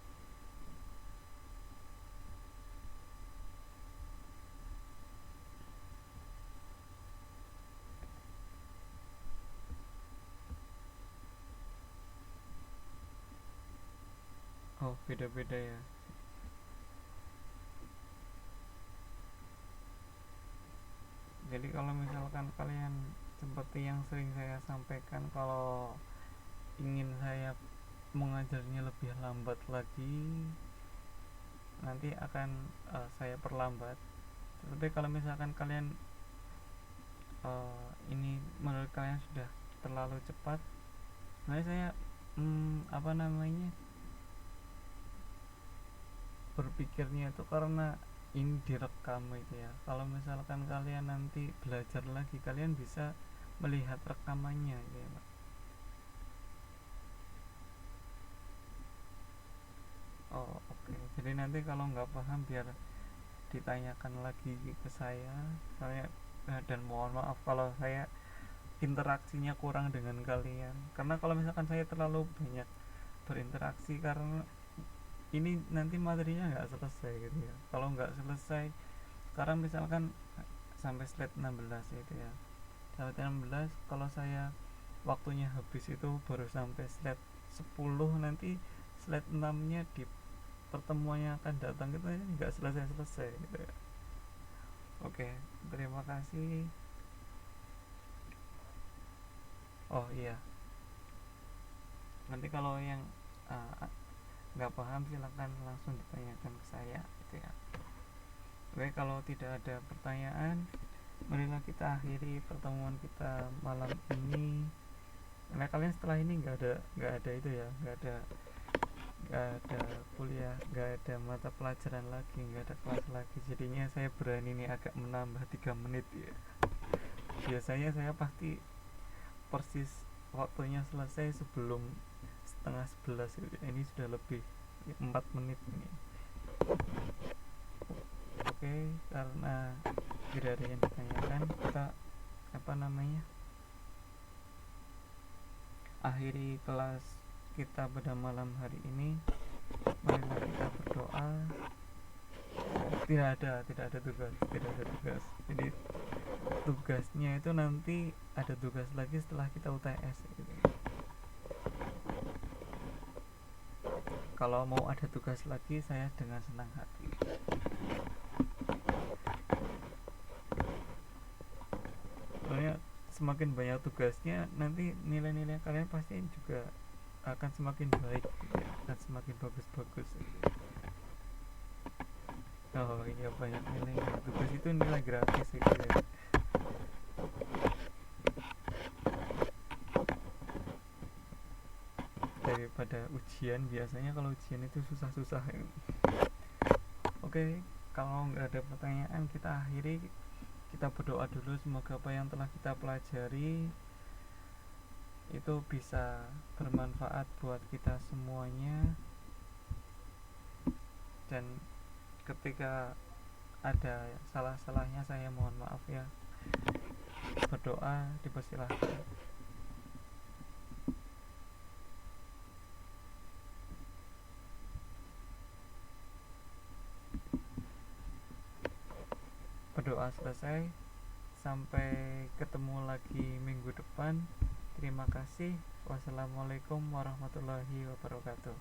Oh, beda-beda ya. Jadi kalau misalkan kalian, seperti yang sering saya sampaikan, kalau ingin saya mengajarnya lebih lambat lagi, nanti akan saya perlambat. Tapi kalau misalkan kalian, ini menurut kalian sudah terlalu cepat, sebenarnya saya, apa namanya, berpikirnya itu karena ini direkam itu ya. Kalau misalkan kalian nanti belajar lagi, kalian bisa melihat rekamannya gitu ya, Pak. Oh, oke. Jadi nanti kalau nggak paham biar ditanyakan lagi ke saya, dan mohon maaf kalau saya interaksinya kurang dengan kalian, karena kalau misalkan saya terlalu banyak berinteraksi, karena ini nanti materinya nggak selesai gitu ya. Kalau nggak selesai sekarang, misalkan sampai slide 16 itu ya, sampai 16, kalau saya waktunya habis itu baru sampai slide 10, nanti slide 6 nya di pertemuan yang akan datang itu nggak selesai-selesai gitu ya. Oke, terima kasih. Oh iya, nanti kalau yang nggak paham silahkan langsung ditanyakan ke saya gitu ya. Oke, kalau tidak ada pertanyaan, marilah kita akhiri pertemuan kita malam ini. Karena kalian setelah ini nggak ada itu ya, nggak ada kuliah, nggak ada mata pelajaran lagi, nggak ada kelas lagi. Jadinya saya berani nih agak menambah 3 menit ya. Biasanya saya pasti persis waktunya selesai sebelum setengah 11 gitu. Ini sudah lebih 4 menit ini. Oke, karena tidak ada yang ditanyakan, kita apa namanya, akhiri kelas kita pada malam hari ini. Marilah kita berdoa. Tidak ada tugas. Jadi tugasnya itu nanti ada tugas lagi setelah kita UTS gitu. Kalau mau ada tugas lagi, saya dengan senang hati. Soalnya semakin banyak tugasnya, nanti nilai-nilai kalian pasti juga akan semakin baik gitu ya, akan semakin bagus-bagus. Oh iya, banyak nilai tugas itu nilai gratis gitu ya. Daripada ujian, biasanya kalau ujian itu susah-susah ya. Oke, kalau nggak ada pertanyaan, kita akhiri. Kita berdoa dulu, semoga apa yang telah kita pelajari itu bisa bermanfaat buat kita semuanya. Dan ketika ada salah-salahnya, saya mohon maaf ya. Berdoa dipersilahkan. Berdoa selesai. Sampai ketemu lagi minggu depan. Terima kasih. Wassalamualaikum warahmatullahi wabarakatuh.